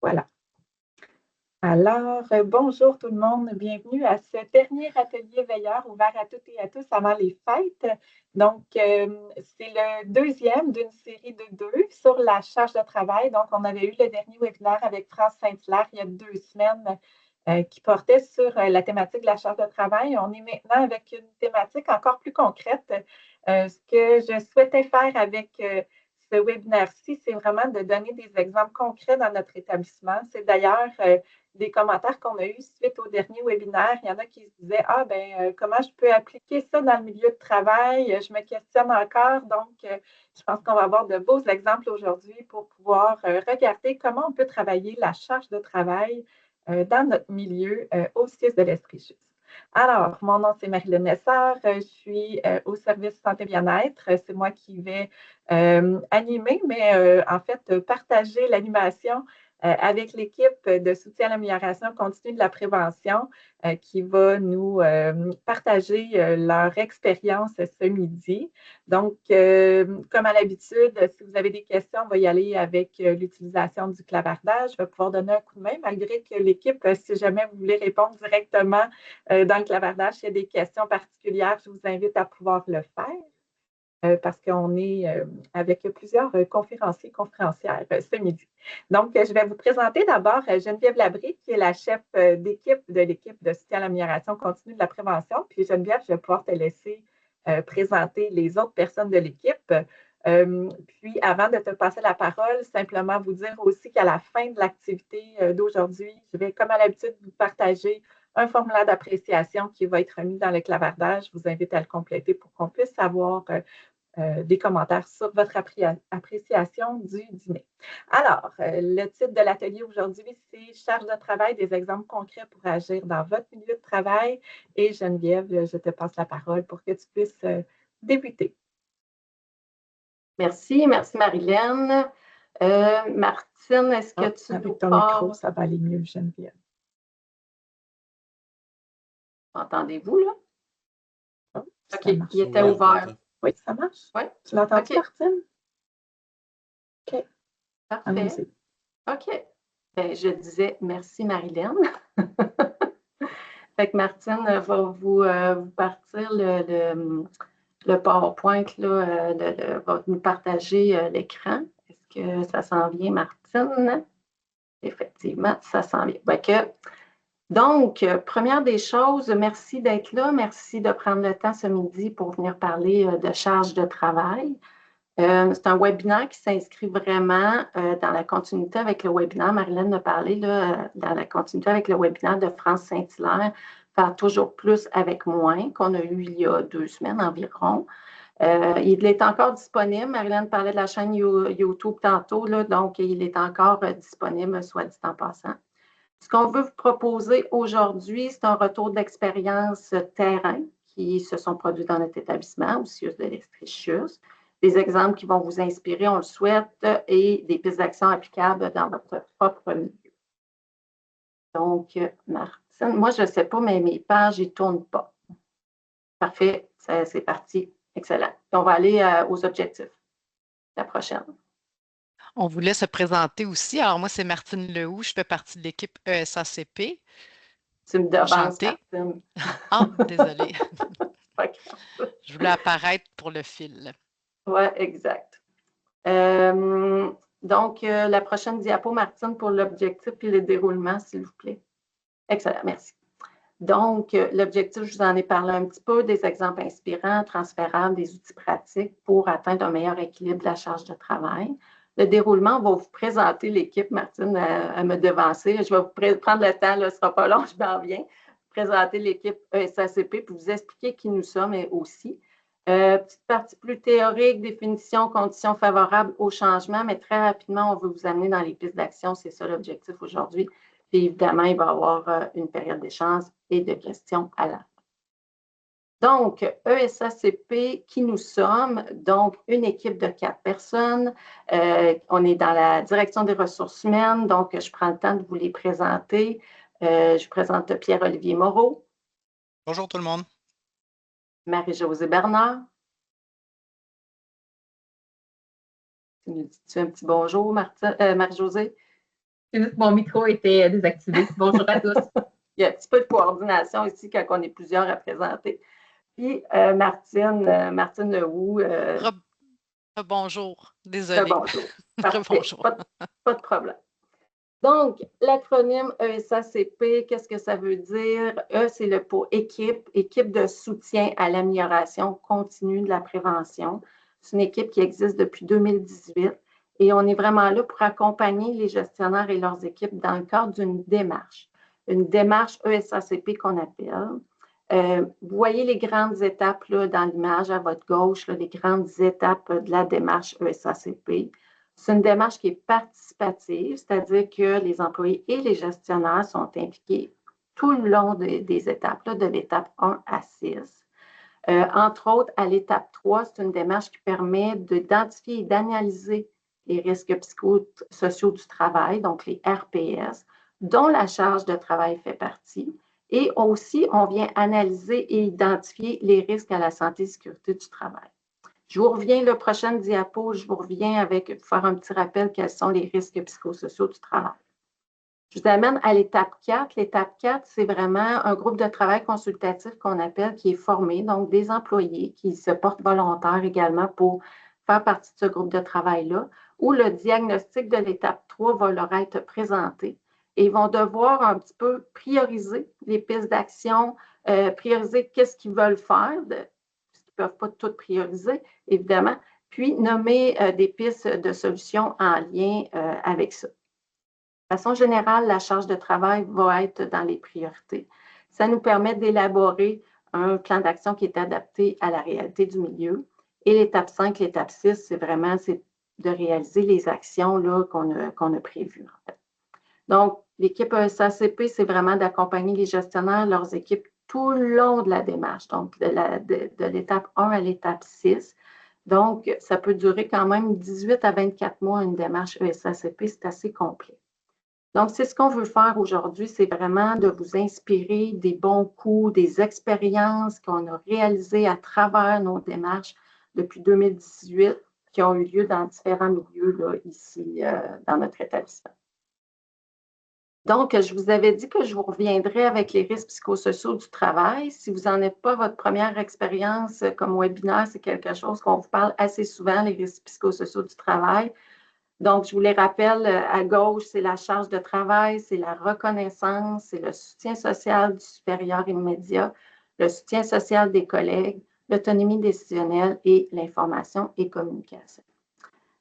Voilà. Alors, bonjour tout le monde, bienvenue à ce dernier atelier veilleur ouvert à toutes et à tous avant les fêtes. Donc, c'est le deuxième d'une série de deux sur la charge de travail. Donc, on avait eu le dernier webinaire avec France Saint-Hilaire il y a 2 semaines qui portait sur la thématique de la charge de travail. On est maintenant avec une thématique encore plus concrète. Ce que je souhaitais faire avec ce webinaire-ci, c'est vraiment de donner des exemples concrets dans notre établissement. C'est d'ailleurs des commentaires qu'on a eus suite au dernier webinaire. Il y en a qui se disaient comment je peux appliquer ça dans le milieu de travail? Je me questionne encore. Donc, je pense qu'on va avoir de beaux exemples aujourd'hui pour pouvoir regarder comment on peut travailler la charge de travail dans notre milieu au CIUS de l'Estrie-Juste. Alors, mon nom, c'est Marilyn Nessard. Je suis au service santé bien-être. C'est moi qui vais animer, mais en fait, partager l'animation avec l'équipe de soutien à l'amélioration continue de la prévention qui va nous partager leur expérience ce midi. Donc, comme à l'habitude, si vous avez des questions, on va y aller avec l'utilisation du clavardage. Je vais pouvoir donner un coup de main, malgré que l'équipe, si jamais vous voulez répondre directement dans le clavardage, s'il y a des questions particulières, je vous invite à pouvoir le faire. Parce qu'on est avec plusieurs conférenciers et conférencières ce midi. Donc, je vais vous présenter d'abord Geneviève Labrie, qui est la chef d'équipe de l'équipe de soutien à l'amélioration continue de la prévention. Puis, Geneviève, je vais pouvoir te laisser présenter les autres personnes de l'équipe. Puis, avant de te passer la parole, simplement vous dire aussi qu'à la fin de l'activité d'aujourd'hui, je vais, comme à l'habitude, vous partager un formulaire d'appréciation qui va être mis dans le clavardage. Je vous invite à le compléter pour qu'on puisse savoir des commentaires sur votre appréciation du dîner. Alors, le titre de l'atelier aujourd'hui, c'est Charge de travail, des exemples concrets pour agir dans votre milieu de travail. Et Geneviève, je te passe la parole pour que tu puisses débuter. Merci Marilyn. Martine, est-ce que tu avec ton micro, ça va aller mieux, Geneviève. Entendez-vous, là? Oh, OK, il était ouvert. Oui, ça marche? Oui. Tu l'entends, Martine? OK. Parfait. OK. Ben, je disais merci, Marilyn. Fait que Martine va vous partir le PowerPoint, là, va nous partager l'écran. Est-ce que ça s'en vient, Martine? Effectivement, ça s'en vient. Donc, première des choses, merci d'être là. Merci de prendre le temps ce midi pour venir parler de charge de travail. C'est un webinaire qui s'inscrit vraiment dans la continuité avec le webinaire. Marilyn a parlé là, dans la continuité avec le webinaire de France Saint-Hilaire, Faire toujours plus avec moins, qu'on a eu il y a 2 semaines environ. Il est encore disponible. Marilyn parlait de la chaîne YouTube tantôt, là, donc il est encore disponible, soit dit en passant. Ce qu'on veut vous proposer aujourd'hui, c'est un retour d'expérience terrain qui se sont produits dans notre établissement, au CIUS de l'Estrie-Juste. Des exemples qui vont vous inspirer, on le souhaite, et des pistes d'action applicables dans votre propre milieu. Donc, Martine, moi, je ne sais pas, mais mes pages, ils ne tournent pas. Parfait, c'est parti. Excellent. On va aller aux objectifs. La prochaine. On voulait se présenter aussi. Alors, moi, c'est Martine Lehoux. Je fais partie de l'équipe ESACP. Tu me devances, Martine. Ah, désolée. Je voulais apparaître pour le fil. Oui, exact. Donc, la prochaine diapo, Martine, pour l'objectif et le déroulement, s'il vous plaît. Excellent, merci. Donc, l'objectif, je vous en ai parlé un petit peu, des exemples inspirants, transférables, des outils pratiques pour atteindre un meilleur équilibre de la charge de travail. Le déroulement, on va vous présenter l'équipe, Martine, à me devancer. Je vais vous prendre le temps, là, ce ne sera pas long, je m'en viens. Présenter l'équipe ESACP pour vous expliquer qui nous sommes aussi. Petite partie plus théorique, définition, conditions favorables au changement, mais très rapidement, on veut vous amener dans les pistes d'action. C'est ça l'objectif aujourd'hui. Puis évidemment, il va y avoir une période d'échange et de questions à la fin. Donc, ESACP, qui nous sommes? Donc, une équipe de 4 personnes. On est dans la direction des ressources humaines, donc je prends le temps de vous les présenter. Je vous présente Pierre-Olivier Moreau. Bonjour tout le monde. Marie-Josée Bernard. Tu nous dis-tu un petit bonjour, Marie-Josée? C'est juste que mon micro était désactivé. Bonjour à tous. Il y a un petit peu de coordination ici quand on est plusieurs à présenter. Puis Martine Lehoux. Bonjour, désolée. Bonjour. Parfait. Bonjour. Pas de problème. Donc, l'acronyme ESACP, qu'est-ce que ça veut dire? E, c'est le pour équipe de soutien à l'amélioration continue de la prévention. C'est une équipe qui existe depuis 2018 et on est vraiment là pour accompagner les gestionnaires et leurs équipes dans le cadre d'une démarche. Une démarche ESACP qu'on appelle. Vous voyez les grandes étapes là, dans l'image à votre gauche, là, les grandes étapes de la démarche ESACP. C'est une démarche qui est participative, c'est-à-dire que les employés et les gestionnaires sont impliqués tout le long des étapes, là, de l'étape 1 à 6. Entre autres, à l'étape 3, c'est une démarche qui permet d'identifier et d'analyser les risques psychosociaux du travail, donc les RPS, dont la charge de travail fait partie. Et aussi, on vient analyser et identifier les risques à la santé et sécurité du travail. Je vous reviens, le prochain diapo, je vous reviens avec faire un petit rappel quels sont les risques psychosociaux du travail. Je vous amène à l'étape 4. L'étape 4, c'est vraiment un groupe de travail consultatif qu'on appelle, qui est formé, donc des employés qui se portent volontaires également pour faire partie de ce groupe de travail-là, où le diagnostic de l'étape 3 va leur être présenté et ils vont devoir un petit peu prioriser les pistes d'action, prioriser qu'est-ce qu'ils veulent faire, parce qu'ils ne peuvent pas tout prioriser, évidemment, puis nommer des pistes de solutions en lien avec ça. De façon générale, la charge de travail va être dans les priorités. Ça nous permet d'élaborer un plan d'action qui est adapté à la réalité du milieu. Et l'étape 5, l'étape 6, c'est vraiment de réaliser les actions qu'on a prévues. En fait. Donc, l'équipe ESACP, c'est vraiment d'accompagner les gestionnaires, leurs équipes tout le long de la démarche, donc de l'étape 1 à l'étape 6. Donc, ça peut durer quand même 18 à 24 mois une démarche ESACP, c'est assez complet. Donc, c'est ce qu'on veut faire aujourd'hui, c'est vraiment de vous inspirer des bons coups, des expériences qu'on a réalisées à travers nos démarches depuis 2018 qui ont eu lieu dans différents milieux là, ici dans notre établissement. Donc, je vous avais dit que je vous reviendrai avec les risques psychosociaux du travail. Si vous n'en êtes pas votre première expérience comme webinaire, c'est quelque chose qu'on vous parle assez souvent, les risques psychosociaux du travail. Donc, je vous les rappelle, à gauche, c'est la charge de travail, c'est la reconnaissance, c'est le soutien social du supérieur immédiat, le soutien social des collègues, l'autonomie décisionnelle et l'information et communication.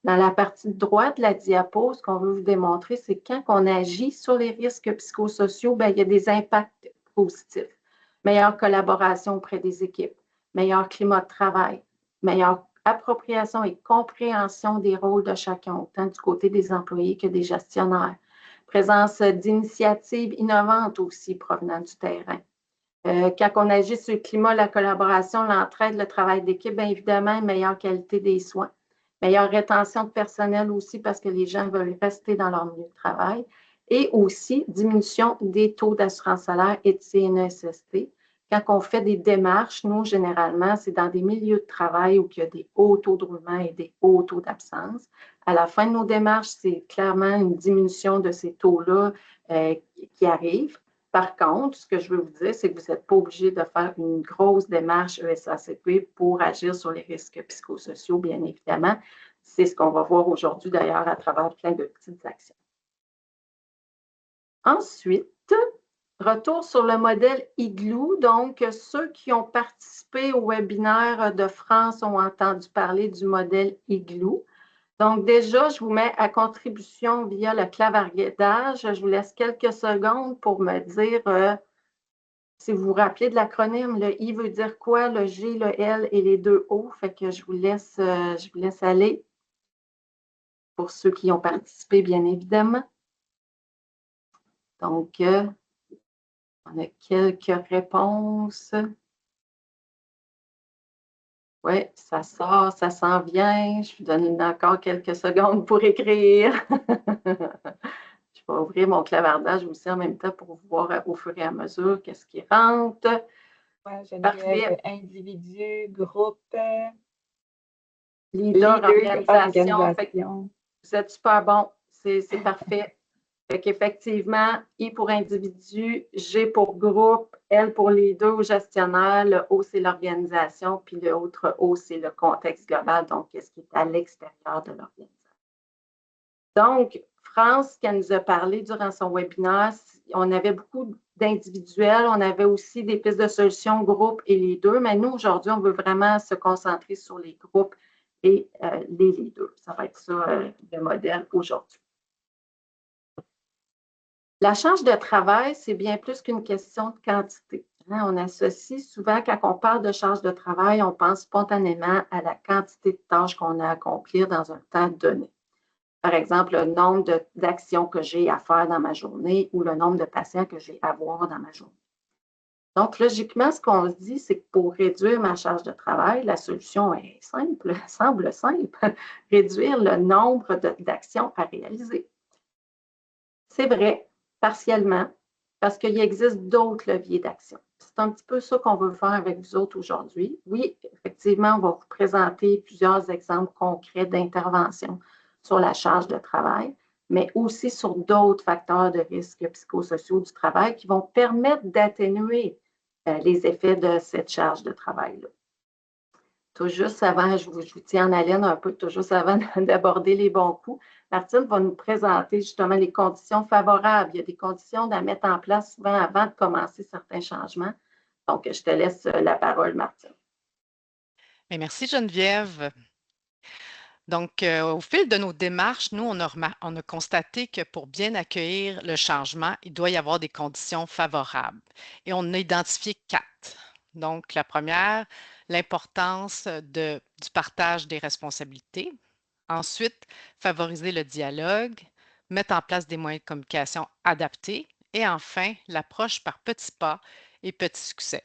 Dans la partie droite de la diapo, ce qu'on veut vous démontrer, c'est que quand on agit sur les risques psychosociaux, bien, il y a des impacts positifs. Meilleure collaboration auprès des équipes, meilleur climat de travail, meilleure appropriation et compréhension des rôles de chacun, autant du côté des employés que des gestionnaires. Présence d'initiatives innovantes aussi provenant du terrain. Quand on agit sur le climat, la collaboration, l'entraide, le travail d'équipe, bien évidemment, une meilleure qualité des soins. Meilleure rétention de personnel aussi parce que les gens veulent rester dans leur milieu de travail. Et aussi, diminution des taux d'assurance salaire et de CNESST. Quand on fait des démarches, nous, généralement, c'est dans des milieux de travail où il y a des hauts taux de roulement et des hauts taux d'absence. À la fin de nos démarches, c'est clairement une diminution de ces taux-là qui arrive. Par contre, ce que je veux vous dire, c'est que vous n'êtes pas obligé de faire une grosse démarche ESACP pour agir sur les risques psychosociaux, bien évidemment. C'est ce qu'on va voir aujourd'hui, d'ailleurs, à travers plein de petites actions. Ensuite, retour sur le modèle Igloo. Donc, ceux qui ont participé au webinaire de France ont entendu parler du modèle Igloo. Donc, déjà, je vous mets à contribution via le clavardage. Je vous laisse quelques secondes pour me dire si vous vous rappelez de l'acronyme. Le I veut dire quoi? Le G, le L et les deux O. Fait que je vous laisse aller pour ceux qui ont participé, bien évidemment. Donc, on a quelques réponses. Oui, ça sort, ça s'en vient. Je vous donne encore quelques secondes pour écrire. Je vais ouvrir mon clavardage aussi en même temps pour voir au fur et à mesure qu'est-ce qui rentre. Ouais, Geneviève, individu, groupe, leader, organisation. organisation. Vous êtes super bon. C'est parfait. Fait qu'effectivement, I pour individu, G pour groupe, L pour les deux ou gestionnaire, le O, c'est l'organisation, puis le autre O, c'est le contexte global, donc ce qui est à l'extérieur de l'organisation. Donc, France, qui nous a parlé durant son webinaire, on avait beaucoup d'individuels, on avait aussi des pistes de solutions groupe et les deux, mais nous, aujourd'hui, on veut vraiment se concentrer sur les groupes et les leaders. Ça va être ça le modèle aujourd'hui. La charge de travail, c'est bien plus qu'une question de quantité. On associe souvent, quand on parle de charge de travail, on pense spontanément à la quantité de tâches qu'on a à accomplir dans un temps donné. Par exemple, le nombre d'actions que j'ai à faire dans ma journée ou le nombre de patients que j'ai à voir dans ma journée. Donc, logiquement, ce qu'on se dit, c'est que pour réduire ma charge de travail, la solution est simple, semble simple, réduire le nombre d'actions à réaliser. C'est vrai, partiellement, parce qu'il existe d'autres leviers d'action. C'est un petit peu ça qu'on veut faire avec vous autres aujourd'hui. Oui, effectivement, on va vous présenter plusieurs exemples concrets d'intervention sur la charge de travail, mais aussi sur d'autres facteurs de risque psychosociaux du travail qui vont permettre d'atténuer les effets de cette charge de travail-là. Tout juste avant, je vous tiens en haleine un peu, tout juste avant d'aborder les bons coups, Martine va nous présenter justement les conditions favorables. Il y a des conditions à mettre en place souvent avant de commencer certains changements. Donc, je te laisse la parole, Martine. Bien, merci Geneviève. Donc, au fil de nos démarches, nous, on a constaté que pour bien accueillir le changement, il doit y avoir des conditions favorables. Et on a identifié 4. Donc, la première, l'importance du partage des responsabilités. Ensuite, favoriser le dialogue, mettre en place des moyens de communication adaptés. Et enfin, l'approche par petits pas et petits succès.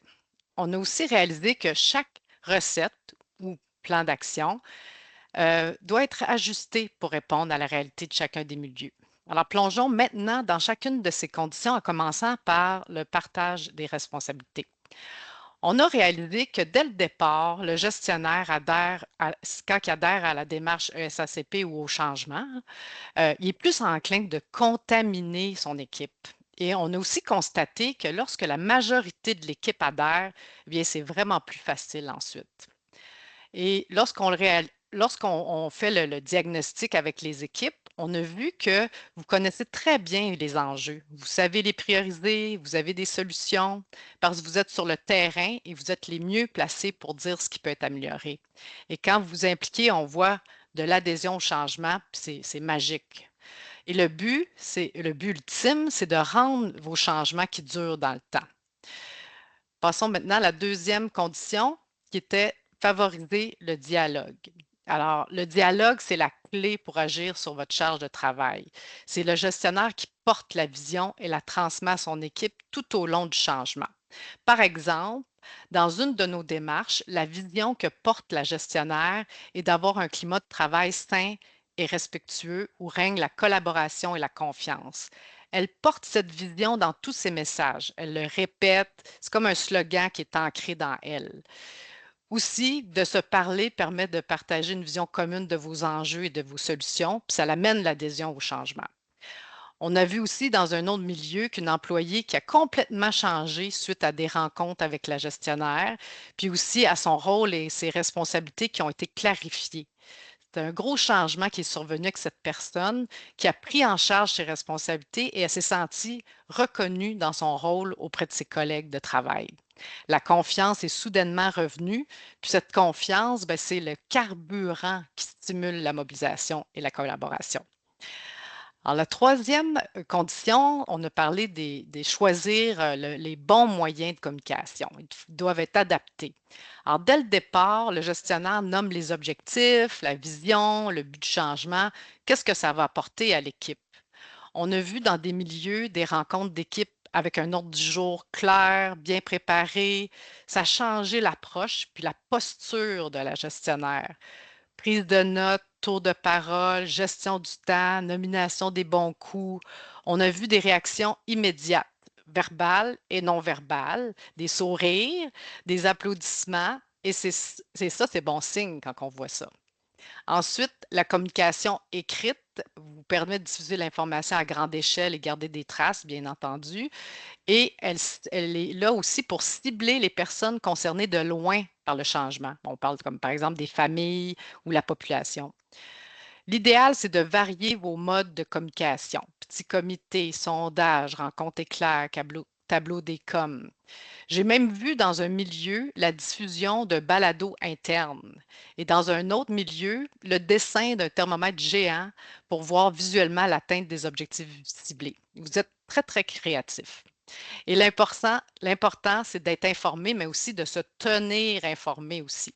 On a aussi réalisé que chaque recette ou plan d'action doit être ajusté pour répondre à la réalité de chacun des milieux. Alors, plongeons maintenant dans chacune de ces conditions en commençant par le partage des responsabilités. On a réalisé que dès le départ, le gestionnaire quand il adhère à la démarche ESACP ou au changement, il est plus enclin de contaminer son équipe. Et on a aussi constaté que lorsque la majorité de l'équipe adhère, eh bien, c'est vraiment plus facile ensuite. Et lorsqu'on fait le diagnostic avec les équipes, on a vu que vous connaissez très bien les enjeux. Vous savez les prioriser, vous avez des solutions parce que vous êtes sur le terrain et vous êtes les mieux placés pour dire ce qui peut être amélioré. Et quand vous vous impliquez, on voit de l'adhésion au changement, puis c'est magique. Et le but ultime, c'est de rendre vos changements qui durent dans le temps. Passons maintenant à la deuxième condition qui était favoriser le dialogue. Alors, le dialogue, c'est la clé pour agir sur votre charge de travail. C'est le gestionnaire qui porte la vision et la transmet à son équipe tout au long du changement. Par exemple, dans une de nos démarches, la vision que porte la gestionnaire est d'avoir un climat de travail sain et respectueux où règne la collaboration et la confiance. Elle porte cette vision dans tous ses messages. Elle le répète. C'est comme un slogan qui est ancré dans elle. Aussi, de se parler permet de partager une vision commune de vos enjeux et de vos solutions, puis ça amène l'adhésion au changement. On a vu aussi dans un autre milieu qu'une employée qui a complètement changé suite à des rencontres avec la gestionnaire, puis aussi à son rôle et ses responsabilités qui ont été clarifiées. C'est un gros changement qui est survenu avec cette personne qui a pris en charge ses responsabilités et elle s'est sentie reconnue dans son rôle auprès de ses collègues de travail. La confiance est soudainement revenue, puis cette confiance, c'est le carburant qui stimule la mobilisation et la collaboration. Alors, la troisième condition, on a parlé des choisir les bons moyens de communication. Ils doivent être adaptés. Alors, dès le départ, le gestionnaire nomme les objectifs, la vision, le but du changement. Qu'est-ce que ça va apporter à l'équipe? On a vu dans des milieux des rencontres d'équipe avec un ordre du jour clair, bien préparé. Ça a changé l'approche puis la posture de la gestionnaire. Prise de notes, tour de parole, gestion du temps, nomination des bons coups. On a vu des réactions immédiates, verbales et non verbales, des sourires, des applaudissements. Et c'est ça, c'est bon signe quand on voit ça. Ensuite, la communication écrite vous permet de diffuser l'information à grande échelle et garder des traces, bien entendu. Et elle est là aussi pour cibler les personnes concernées de loin par le changement. On parle comme par exemple des familles ou la population. L'idéal, c'est de varier vos modes de communication. Petits comités, sondages, rencontres éclairs, tableau des coms. J'ai même vu dans un milieu la diffusion de balados internes et dans un autre milieu, le dessin d'un thermomètre géant pour voir visuellement l'atteinte des objectifs ciblés. Vous êtes très, très créatif. Et l'important, c'est d'être informé, mais aussi de se tenir informé aussi.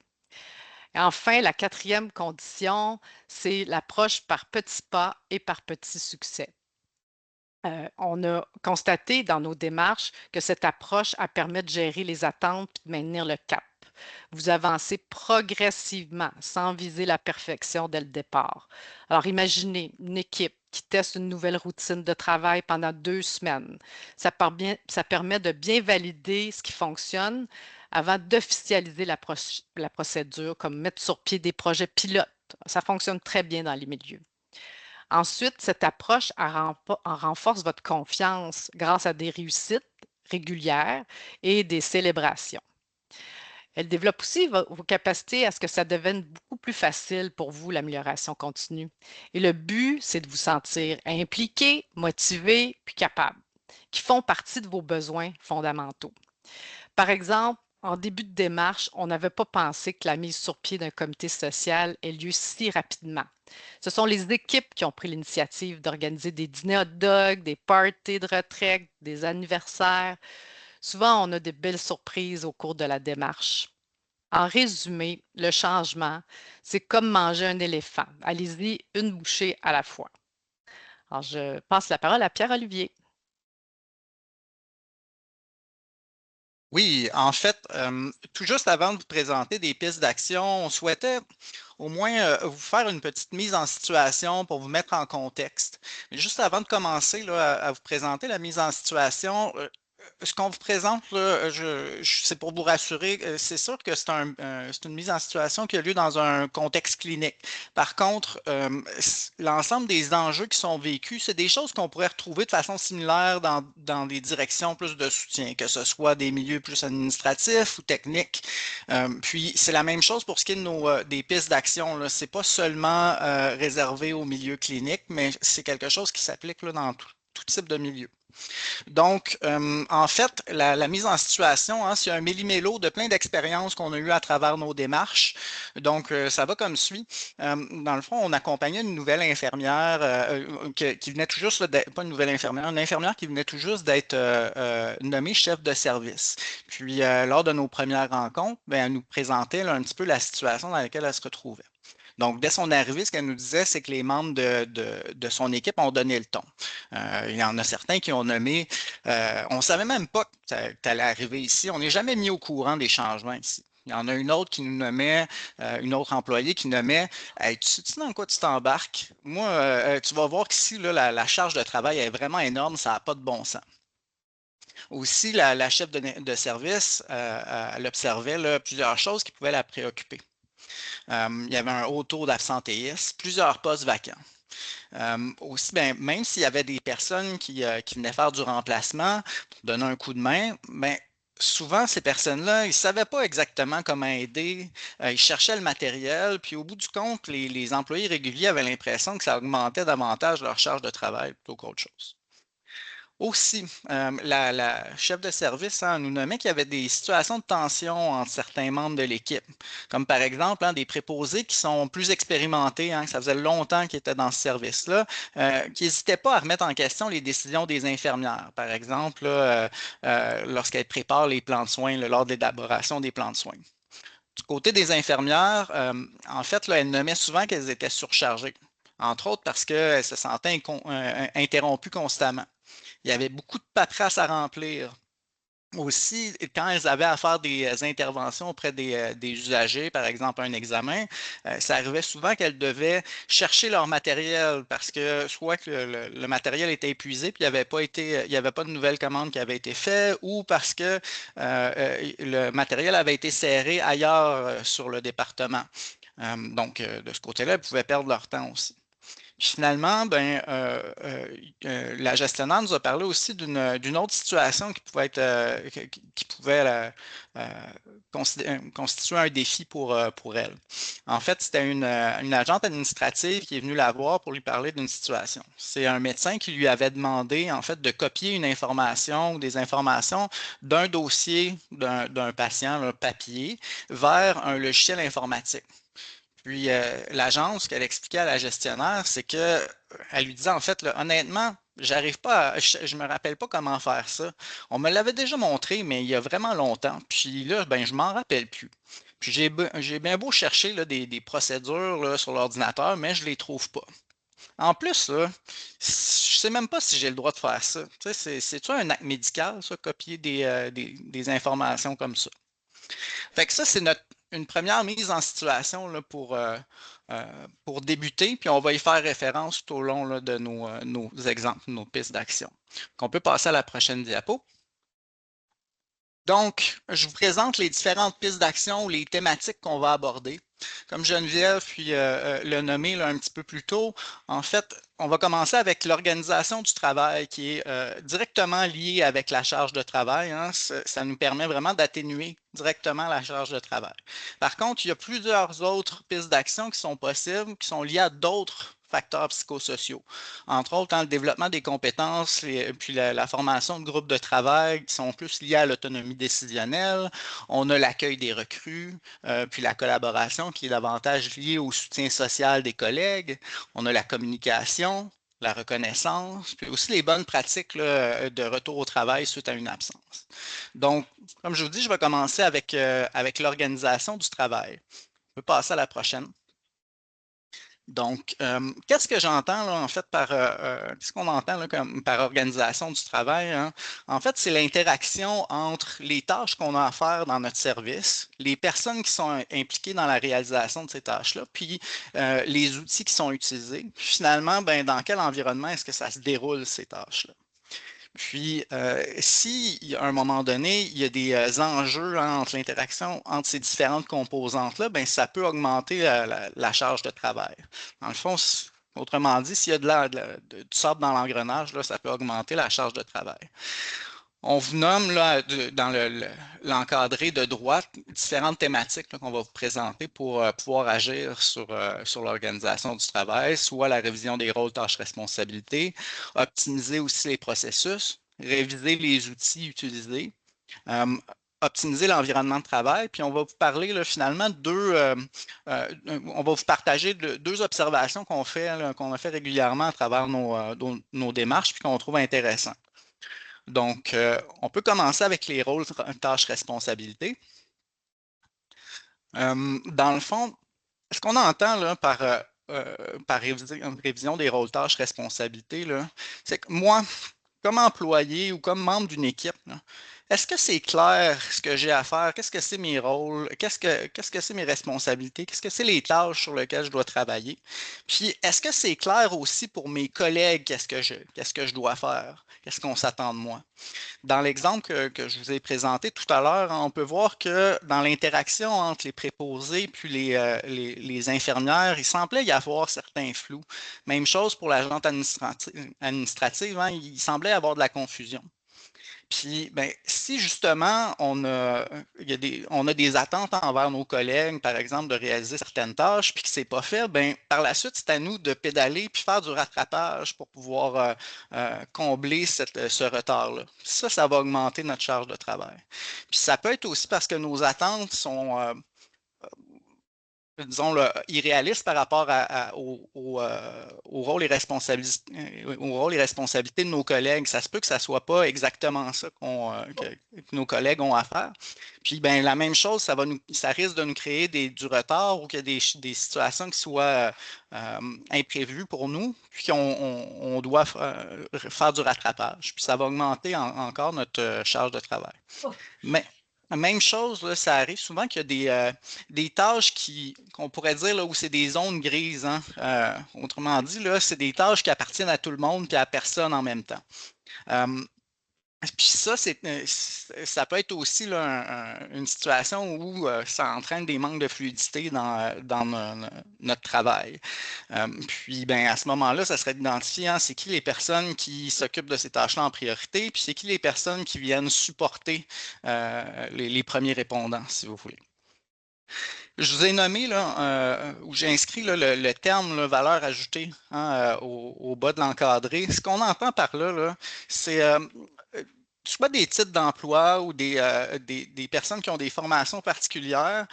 Et enfin, la quatrième condition, c'est l'approche par petits pas et par petits succès. On a constaté dans nos démarches que cette approche permet de gérer les attentes et de maintenir le cap. Vous avancez progressivement sans viser la perfection dès le départ. Alors, imaginez une équipe qui teste une nouvelle routine de travail pendant 2 semaines. Ça permet de bien valider ce qui fonctionne avant d'officialiser la procédure, comme mettre sur pied des projets pilotes. Ça fonctionne très bien dans les milieux. Ensuite, cette approche renforce votre confiance grâce à des réussites régulières et des célébrations. Elle développe aussi vos capacités à ce que ça devienne beaucoup plus facile pour vous, l'amélioration continue. Et le but, c'est de vous sentir impliqué, motivé, puis capable, qui font partie de vos besoins fondamentaux. Par exemple, en début de démarche, on n'avait pas pensé que la mise sur pied d'un comité social ait lieu si rapidement. Ce sont les équipes qui ont pris l'initiative d'organiser des dîners hot dogs, des parties de retraite, des anniversaires. Souvent, on a de belles surprises au cours de la démarche. En résumé, le changement, c'est comme manger un éléphant. Allez-y une bouchée à la fois. Alors, je passe la parole à Pierre-Olivier. Oui, en fait, tout juste avant de vous présenter des pistes d'action, on souhaitait au moins vous faire une petite mise en situation pour vous mettre en contexte. Mais juste avant de commencer là, à vous présenter la mise en situation, ce qu'on vous présente, là, c'est pour vous rassurer, c'est sûr que c'est une mise en situation qui a lieu dans un contexte clinique. Par contre, l'ensemble des enjeux qui sont vécus, c'est des choses qu'on pourrait retrouver de façon similaire dans des directions plus de soutien, que ce soit des milieux plus administratifs ou techniques. Puis, c'est la même chose pour ce qui est de des pistes d'action. Ce n'est pas seulement réservé au milieu clinique, mais c'est quelque chose qui s'applique là, dans tout type de milieu. Donc, en fait, la mise en situation, hein, c'est un méli-mélo de plein d'expériences qu'on a eues à travers nos démarches. Donc, ça va comme suit. Dans le fond, on accompagnait une nouvelle infirmière qui venait tout juste, pas une nouvelle infirmière, une infirmière qui venait tout juste d'être nommée chef de service. Puis, lors de nos premières rencontres, ben, elle nous présentait là, un petit peu la situation dans laquelle elle se retrouvait. Donc, dès son arrivée, ce qu'elle nous disait, c'est que les membres de son équipe ont donné le ton. Il y en a certains qui ont nommé, on ne savait même pas que tu allais arriver ici. On n'est jamais mis au courant des changements ici. Il y en a une autre qui nous nommait, une autre employée qui nommait, hey, tu sais dans quoi tu t'embarques? Moi, tu vas voir qu'ici, là, la charge de travail est vraiment énorme, ça n'a pas de bon sens. Aussi, la chef de service, elle observait là, plusieurs choses qui pouvaient la préoccuper. Il y avait un haut taux d'absentéisme, plusieurs postes vacants. Aussi, ben, même s'il y avait des personnes qui venaient faire du remplacement pour donner un coup de main, ben, souvent, ces personnes-là, ils ne savaient pas exactement comment aider. Ils cherchaient le matériel, puis au bout du compte, les employés réguliers avaient l'impression que ça augmentait davantage leur charge de travail plutôt qu'autre chose. Aussi, la chef de service nous nommait qu'il y avait des situations de tension entre certains membres de l'équipe, comme par exemple des préposés qui sont plus expérimentés, que ça faisait longtemps qu'ils étaient dans ce service-là, qui n'hésitaient pas à remettre en question les décisions des infirmières, par exemple, lorsqu'elles préparent les plans de soins, lors de l'élaboration des plans de soins. Du côté des infirmières, en fait, là, elles nommaient souvent qu'elles étaient surchargées, entre autres parce qu'elles se sentaient interrompues constamment. Il y avait beaucoup de paperasse à remplir. Aussi, quand elles avaient à faire des interventions auprès des usagers, par exemple un examen, ça arrivait souvent qu'elles devaient chercher leur matériel parce que soit que le matériel était épuisé puis il n'y avait pas de nouvelle commande qui avait été faite ou parce que le matériel avait été serré ailleurs sur le département. Donc, de ce côté-là, ils pouvaient perdre leur temps aussi. Puis finalement, la gestionnaire nous a parlé aussi d'une autre situation qui pouvait être qui pouvait constituer un défi pour elle. En fait, c'était une agente administrative qui est venue la voir pour lui parler d'une situation. C'est un médecin qui lui avait demandé en fait de copier une information ou des informations d'un dossier d'un patient, un papier, vers un logiciel informatique. Puis l'agence, ce qu'elle expliquait à la gestionnaire, c'est que elle lui disait en fait, là, honnêtement, j'arrive pas je me rappelle pas comment faire ça. On me l'avait déjà montré, mais il y a vraiment longtemps. Puis là, ben, je m'en rappelle plus. Puis j'ai bien beau chercher là, des procédures là, sur l'ordinateur, mais je les trouve pas. En plus, là, je sais même pas si j'ai le droit de faire ça. Tu sais, c'est-tu un acte médical, ça, copier des informations comme ça? Fait que ça, c'est une première mise en situation là, pour débuter, puis on va y faire référence tout au long là, de nos exemples, nos pistes d'action. On peut passer à la prochaine diapo. Donc, je vous présente les différentes pistes d'action ou les thématiques qu'on va aborder. Comme Geneviève puis le nommé là, un petit peu plus tôt, en fait, on va commencer avec l'organisation du travail qui est directement liée avec la charge de travail. Hein. Ça nous permet vraiment d'atténuer directement la charge de travail. Par contre, il y a plusieurs autres pistes d'action qui sont possibles, qui sont liées à d'autres facteurs psychosociaux. Entre autres, le développement des compétences et puis la formation de groupes de travail qui sont plus liés à l'autonomie décisionnelle. On a l'accueil des recrues, puis la collaboration qui est davantage liée au soutien social des collègues. On a la communication, la reconnaissance, puis aussi les bonnes pratiques là, de retour au travail suite à une absence. Donc, comme je vous dis, je vais commencer avec l'organisation du travail. On peut passer à la prochaine. Donc, qu'est-ce que j'entends là, en fait qu'est-ce qu'on entend là, par organisation du travail? Hein? En fait, c'est l'interaction entre les tâches qu'on a à faire dans notre service, les personnes qui sont impliquées dans la réalisation de ces tâches-là, puis les outils qui sont utilisés. Puis finalement, ben, dans quel environnement est-ce que ça se déroule, ces tâches-là? Puis, si à un moment donné, il y a des enjeux hein, entre l'interaction entre ces différentes composantes-là, ben, ça peut augmenter la charge de travail. Dans le fond, autrement dit, s'il y a du sable dans l'engrenage, là, ça peut augmenter la charge de travail. On vous nomme là, dans l'encadré de droite différentes thématiques qu'on va vous présenter pour pouvoir agir sur l'organisation du travail, soit la révision des rôles, tâches, responsabilités, optimiser aussi les processus, réviser les outils utilisés, optimiser l'environnement de travail. Puis on va vous parler là, finalement on va vous partager deux observations qu'on a fait régulièrement à travers nos démarches puis qu'on trouve intéressantes. Donc, on peut commencer avec les rôles, tâches, responsabilités. Dans le fond, ce qu'on entend là, par révision des rôles, tâches, responsabilités, c'est que moi, comme employé ou comme membre d'une équipe, est-ce que c'est clair ce que j'ai à faire? Qu'est-ce que c'est mes rôles? Qu'est-ce que c'est mes responsabilités? Qu'est-ce que c'est les tâches sur lesquelles je dois travailler? Puis, est-ce que c'est clair aussi pour mes collègues qu'est-ce que je dois faire? Qu'est-ce qu'on s'attend de moi? Dans l'exemple que je vous ai présenté tout à l'heure, on peut voir que dans l'interaction entre les préposés puis les infirmières, il semblait y avoir certains flous. Même chose pour l'agente administrative, hein, il semblait y avoir de la confusion. Puis, ben, si justement on a des attentes envers nos collègues, par exemple, de réaliser certaines tâches, puis que ce n'est pas fait, ben, par la suite, c'est à nous de pédaler puis faire du rattrapage pour pouvoir combler ce retard-là. Ça va augmenter notre charge de travail. Puis ça peut être aussi parce que nos attentes sont disons, irréaliste par rapport au rôle et responsabilités de nos collègues. Ça se peut que ça ne soit pas exactement ça que nos collègues ont à faire. Puis, ben, la même chose, ça risque de nous créer du retard ou qu'il y a des situations qui soient imprévues pour nous, puis qu'on doit faire du rattrapage. Puis, ça va augmenter encore notre charge de travail. Mais, même chose, là, ça arrive souvent qu'il y a des tâches qu'on pourrait dire là, où c'est des zones grises. Hein. Autrement dit, là, c'est des tâches qui appartiennent à tout le monde et à personne en même temps. Puis ça, ça peut être aussi là, une situation où ça entraîne des manques de fluidité dans notre travail. Puis ben, à ce moment-là, ça serait d'identifier c'est qui les personnes qui s'occupent de ces tâches-là en priorité, puis c'est qui les personnes qui viennent supporter les premiers répondants, si vous voulez. Je vous ai nommé, là, où j'ai inscrit là, le terme là, valeur ajoutée au bas de l'encadré. Ce qu'on entend par là, c'est soit des titres d'emploi ou des personnes qui ont des formations particulières,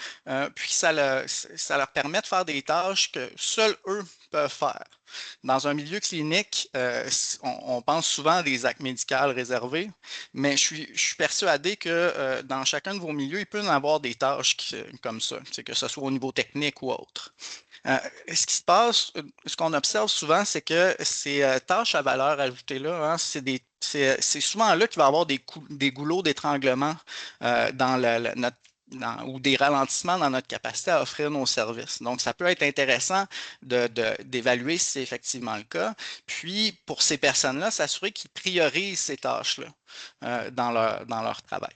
puis ça leur permet de faire des tâches que seuls eux peuvent faire. Dans un milieu clinique, on pense souvent à des actes médicaux réservés, mais je suis persuadé que dans chacun de vos milieux, il peut y avoir des tâches comme ça, que ce soit au niveau technique ou autre. Ce qui se passe, ce qu'on observe souvent, c'est que ces tâches à valeur ajoutée-là, c'est souvent là qu'il va y avoir des goulots d'étranglement dans ou des ralentissements dans notre capacité à offrir nos services. Donc, ça peut être intéressant d'évaluer si c'est effectivement le cas. Puis, pour ces personnes-là, s'assurer qu'ils priorisent ces tâches-là dans leur travail.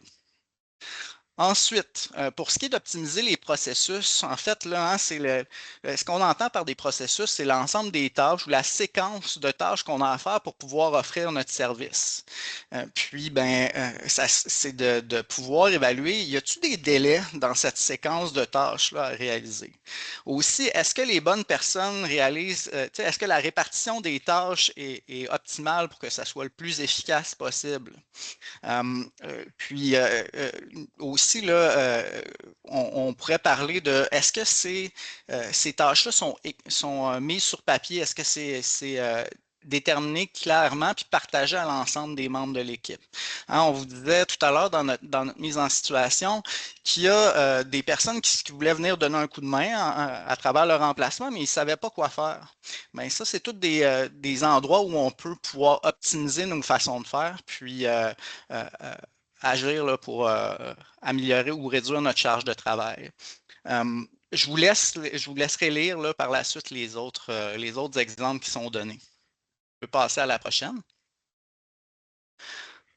Ensuite, pour ce qui est d'optimiser les processus, en fait, là, ce qu'on entend par des processus, c'est l'ensemble des tâches ou la séquence de tâches qu'on a à faire pour pouvoir offrir notre service. Puis, ben, c'est de pouvoir évaluer, y a-t-il des délais dans cette séquence de tâches-là à réaliser? Aussi, est-ce que les bonnes personnes réalisent, est-ce que la répartition des tâches est optimale pour que ça soit le plus efficace possible? Puis aussi, là, on pourrait parler de est-ce que ces tâches-là sont mises sur papier? Est-ce que c'est déterminé clairement puis partagé à l'ensemble des membres de l'équipe? On vous disait tout à l'heure dans notre mise en situation qu'il y a des personnes qui voulaient venir donner un coup de main à travers leur remplacement, mais ils ne savaient pas quoi faire. Bien, ça, c'est tous des endroits où on peut pouvoir optimiser nos façons de faire, puis agir là, pour améliorer ou réduire notre charge de travail. Je vous laisserai lire là, par la suite les autres exemples qui sont donnés. Je peux passer à la prochaine.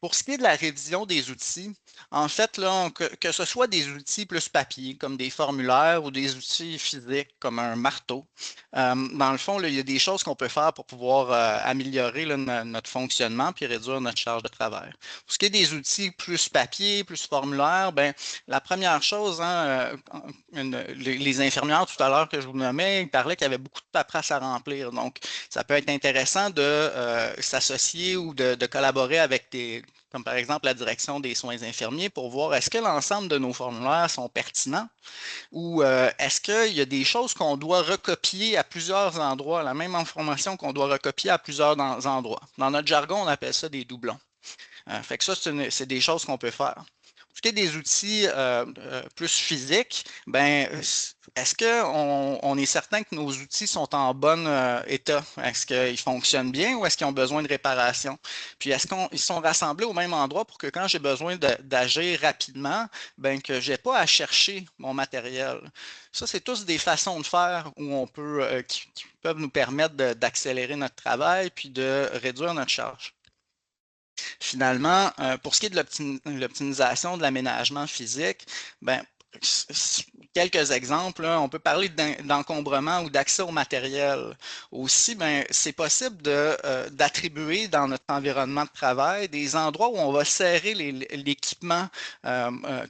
Pour ce qui est de la révision des outils, en fait, là, que ce soit des outils plus papier, comme des formulaires, ou des outils physiques, comme un marteau, dans le fond, là, il y a des choses qu'on peut faire pour pouvoir améliorer là, notre fonctionnement puis réduire notre charge de travail. Pour ce qui est des outils plus papier, plus formulaire, ben, la première chose, les infirmières tout à l'heure que je vous nommais, ils parlaient qu'il y avait beaucoup de paperasse à remplir. Donc, ça peut être intéressant de s'associer ou de collaborer avec comme par exemple la direction des soins infirmiers pour voir est-ce que l'ensemble de nos formulaires sont pertinents ou est-ce qu'il y a des choses qu'on doit recopier à plusieurs endroits, la même information qu'on doit recopier à plusieurs endroits. Dans notre jargon, on appelle ça des doublons. Fait que ça, c'est des choses qu'on peut faire. Pour ce qui est des outils plus physiques, ben, est-ce qu'on est certain que nos outils sont en bon état? Est-ce qu'ils fonctionnent bien ou est-ce qu'ils ont besoin de réparation? Puis est-ce qu'ils sont rassemblés au même endroit pour que quand j'ai besoin d'agir rapidement, ben, que je n'ai pas à chercher mon matériel? Ça, c'est tous des façons de faire où on peut, qui peuvent nous permettre d'accélérer notre travail puis de réduire notre charge. Finalement, pour ce qui est de l'optimisation de l'aménagement physique, ben, quelques exemples, là, on peut parler d'encombrement ou d'accès au matériel. Aussi, ben, c'est possible d'attribuer dans notre environnement de travail des endroits où on va serrer l'équipement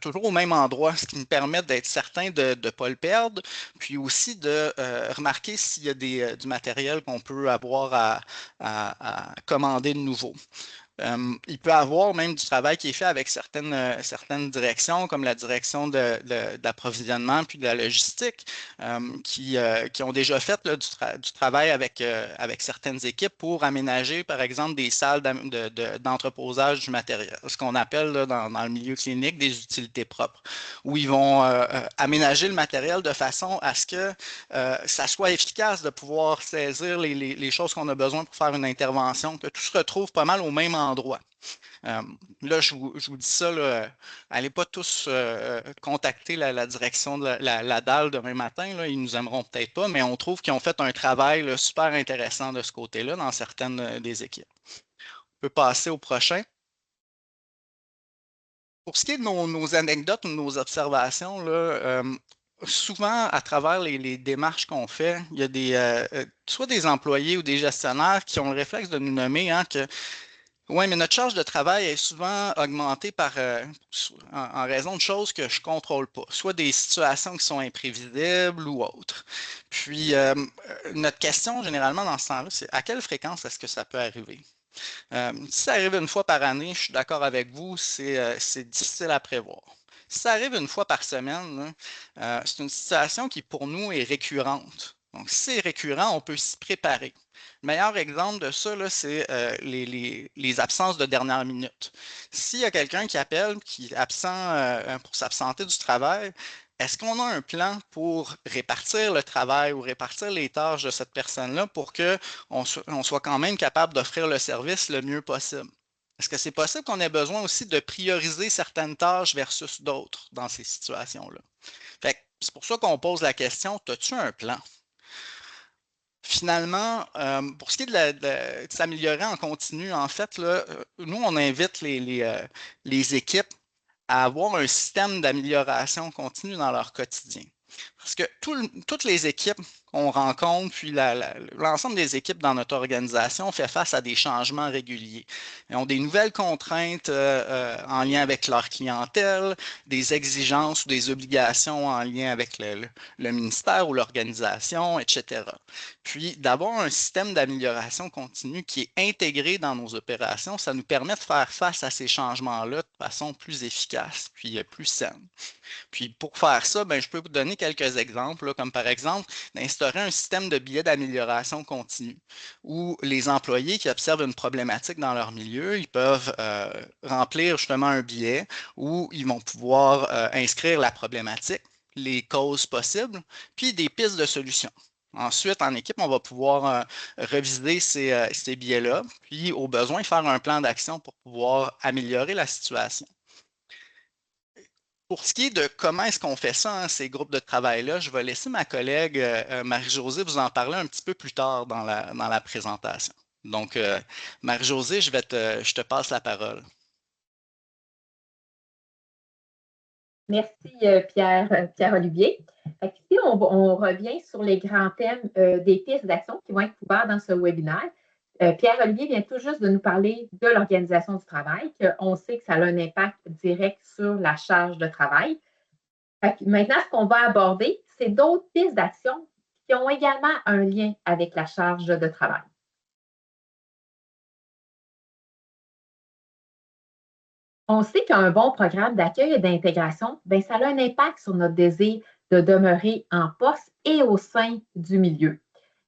toujours au même endroit, ce qui nous permet d'être certain de ne pas le perdre, puis aussi de remarquer s'il y a du matériel qu'on peut avoir à commander de nouveau. Il peut y avoir même du travail qui est fait avec certaines directions, comme la direction d'approvisionnement puis de la logistique, qui ont déjà fait là, du travail avec certaines équipes pour aménager, par exemple, des salles d'entreposage du matériel, ce qu'on appelle là, dans le milieu clinique des utilités propres, où ils vont aménager le matériel de façon à ce que ça soit efficace de pouvoir saisir les choses qu'on a besoin pour faire une intervention, que tout se retrouve pas mal au même endroit. Là, je vous dis ça, allez pas tous contacter la direction de la dalle demain matin, là, ils nous aimeront peut-être pas, mais on trouve qu'ils ont fait un travail là, super intéressant de ce côté-là dans certaines des équipes. On peut passer au prochain. Pour ce qui est de nos anecdotes ou nos observations, là, souvent, à travers les démarches qu'on fait, il y a soit des employés ou des gestionnaires qui ont le réflexe de nous nommer hein, que oui, mais notre charge de travail est souvent augmentée en raison de choses que je ne contrôle pas, soit des situations qui sont imprévisibles ou autres. Puis, notre question généralement dans ce temps-là, c'est à quelle fréquence est-ce que ça peut arriver? Si ça arrive une fois par année, je suis d'accord avec vous, c'est difficile à prévoir. Si ça arrive une fois par semaine, c'est une situation qui pour nous est récurrente. Donc, si c'est récurrent, on peut s'y préparer. Le meilleur exemple de ça, c'est les absences de dernière minute. S'il y a quelqu'un qui appelle, qui est absent pour s'absenter du travail, est-ce qu'on a un plan pour répartir le travail ou répartir les tâches de cette personne-là pour qu'on soit quand même capable d'offrir le service le mieux possible? Est-ce que c'est possible qu'on ait besoin aussi de prioriser certaines tâches versus d'autres dans ces situations-là? C'est pour ça qu'on pose la question, as-tu un plan? Finalement, pour ce qui est de s'améliorer en continu, en fait, là, nous, on invite les équipes à avoir un système d'amélioration continue dans leur quotidien. Parce que toutes les équipes qu'on rencontre, puis l'ensemble des équipes dans notre organisation fait face à des changements réguliers. Ils ont des nouvelles contraintes en lien avec leur clientèle, des exigences ou des obligations en lien avec le ministère ou l'organisation, etc. Puis, d'avoir un système d'amélioration continue qui est intégré dans nos opérations, ça nous permet de faire face à ces changements-là de façon plus efficace, puis plus saine. Puis pour faire ça, je peux vous donner quelques exemples, là, comme par exemple d'instaurer un système de billets d'amélioration continue où les employés qui observent une problématique dans leur milieu, ils peuvent remplir justement un billet où ils vont pouvoir inscrire la problématique, les causes possibles, puis des pistes de solutions. Ensuite, en équipe, on va pouvoir reviser ces billets-là, puis au besoin, faire un plan d'action pour pouvoir améliorer la situation. Pour ce qui est de comment est-ce qu'on fait ça, hein, ces groupes de travail-là, je vais laisser ma collègue Marie-Josée vous en parler un petit peu plus tard dans la présentation. Donc, Marie-Josée, je te passe la parole. Merci, Pierre-Olivier. Ici, on revient sur les grands thèmes des pistes d'action qui vont être couverts dans ce webinaire. Pierre-Olivier vient tout juste de nous parler de l'organisation du travail, qu'on sait que ça a un impact direct sur la charge de travail. Maintenant, ce qu'on va aborder, c'est d'autres pistes d'action qui ont également un lien avec la charge de travail. On sait qu'un bon programme d'accueil et d'intégration, ça a un impact sur notre désir de demeurer en poste et au sein du milieu.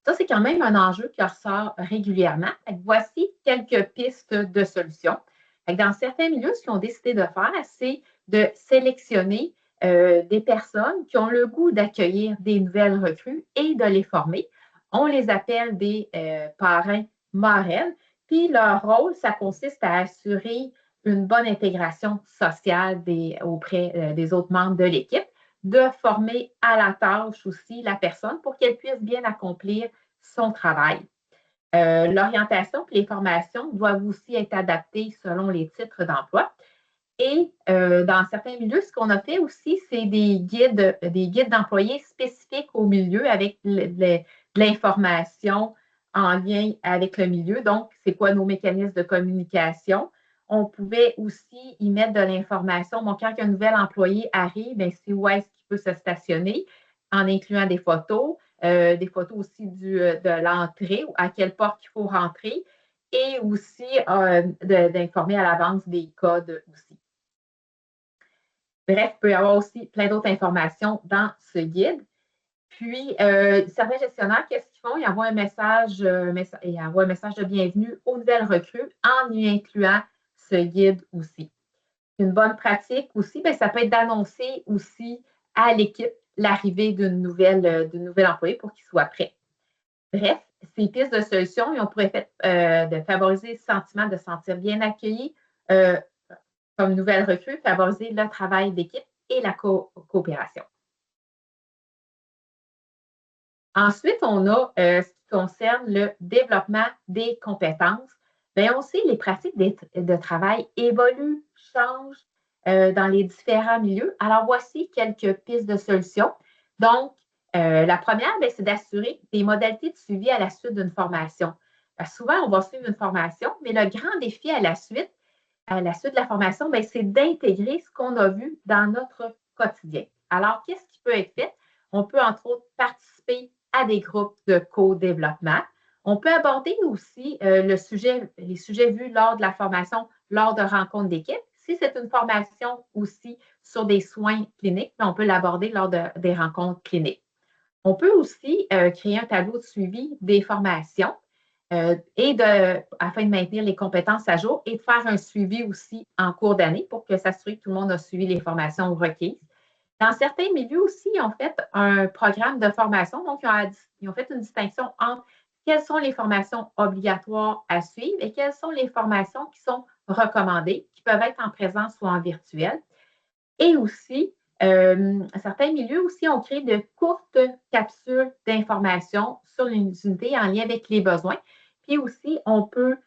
Ça, c'est quand même un enjeu qui ressort régulièrement. Voici quelques pistes de solutions. Dans certains milieux, ce qu'ils ont décidé de faire, c'est de sélectionner des personnes qui ont le goût d'accueillir des nouvelles recrues et de les former. On les appelle des parrains marraines. Puis leur rôle, ça consiste à assurer une bonne intégration sociale auprès des autres membres de l'équipe, de former à la tâche aussi la personne pour qu'elle puisse bien accomplir son travail. L'orientation et les formations doivent aussi être adaptées selon les titres d'emploi. Et dans certains milieux, ce qu'on a fait aussi, c'est des guides d'employés spécifiques au milieu avec de l'information en lien avec le milieu. Donc, c'est quoi nos mécanismes de communication? On pouvait aussi y mettre de l'information. Bon, quand un nouvel employé arrive, c'est où est-ce qu'il peut se stationner, en incluant des photos aussi de l'entrée, ou à quelle porte il faut rentrer, et aussi d'informer à l'avance des codes aussi. Bref, il peut y avoir aussi plein d'autres informations dans ce guide. Puis, certains gestionnaires, qu'est-ce qu'ils font? Ils envoient un message de bienvenue aux nouvelles recrues en y incluant ce guide aussi. Une bonne pratique aussi, ça peut être d'annoncer aussi à l'équipe l'arrivée d'une nouvelle employée pour qu'il soit prêt. Bref, ces pistes de solutions, ils ont pour effet de favoriser le sentiment de se sentir bien accueilli comme nouvelle recrue, favoriser le travail d'équipe et la coopération. Ensuite, on a ce qui concerne le développement des compétences. On sait que les pratiques de travail évoluent, changent dans les différents milieux. Alors, voici quelques pistes de solutions. Donc, la première, c'est d'assurer des modalités de suivi à la suite d'une formation. Souvent, on va suivre une formation, mais le grand défi à la suite de la formation, c'est d'intégrer ce qu'on a vu dans notre quotidien. Alors, qu'est-ce qui peut être fait? On peut, entre autres, participer à des groupes de co-développement. On peut aborder aussi les sujets vus lors de la formation, lors de rencontres d'équipe. Si c'est une formation aussi sur des soins cliniques, on peut l'aborder lors des rencontres cliniques. On peut aussi créer un tableau de suivi des formations afin de maintenir les compétences à jour et de faire un suivi aussi en cours d'année pour que s'assurer que tout le monde a suivi les formations requises. Dans certains milieux aussi, ils ont fait un programme de formation. Donc, ils ont fait une distinction entre quelles sont les formations obligatoires à suivre et quelles sont les formations qui sont recommandées, qui peuvent être en présence ou en virtuel. Et aussi, certains milieux aussi ont créé de courtes capsules d'informations sur les unités en lien avec les besoins. Puis aussi, on peut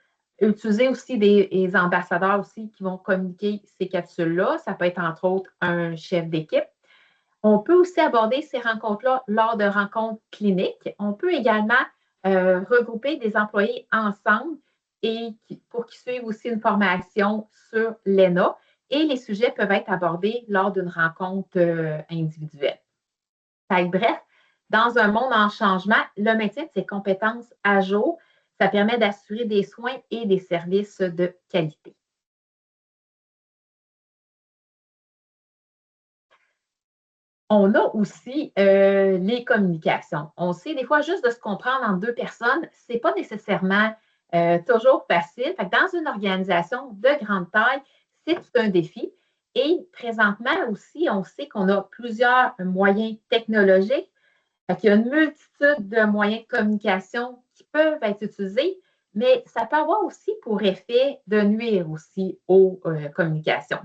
utiliser aussi des ambassadeurs aussi qui vont communiquer ces capsules-là. Ça peut être entre autres un chef d'équipe. On peut aussi aborder ces rencontres-là lors de rencontres cliniques. On peut également regrouper des employés ensemble pour qu'ils suivent aussi une formation sur l'ENA. Et les sujets peuvent être abordés lors d'une rencontre individuelle. Bref, dans un monde en changement, le maintien de ses compétences à jour, ça permet d'assurer des soins et des services de qualité. On a aussi les communications. On sait des fois juste de se comprendre entre deux personnes, ce n'est pas nécessairement toujours facile. Dans une organisation de grande taille, c'est un défi. Et présentement aussi, on sait qu'on a plusieurs moyens technologiques. Il y a une multitude de moyens de communication qui peuvent être utilisés, mais ça peut avoir aussi pour effet de nuire aussi aux communications.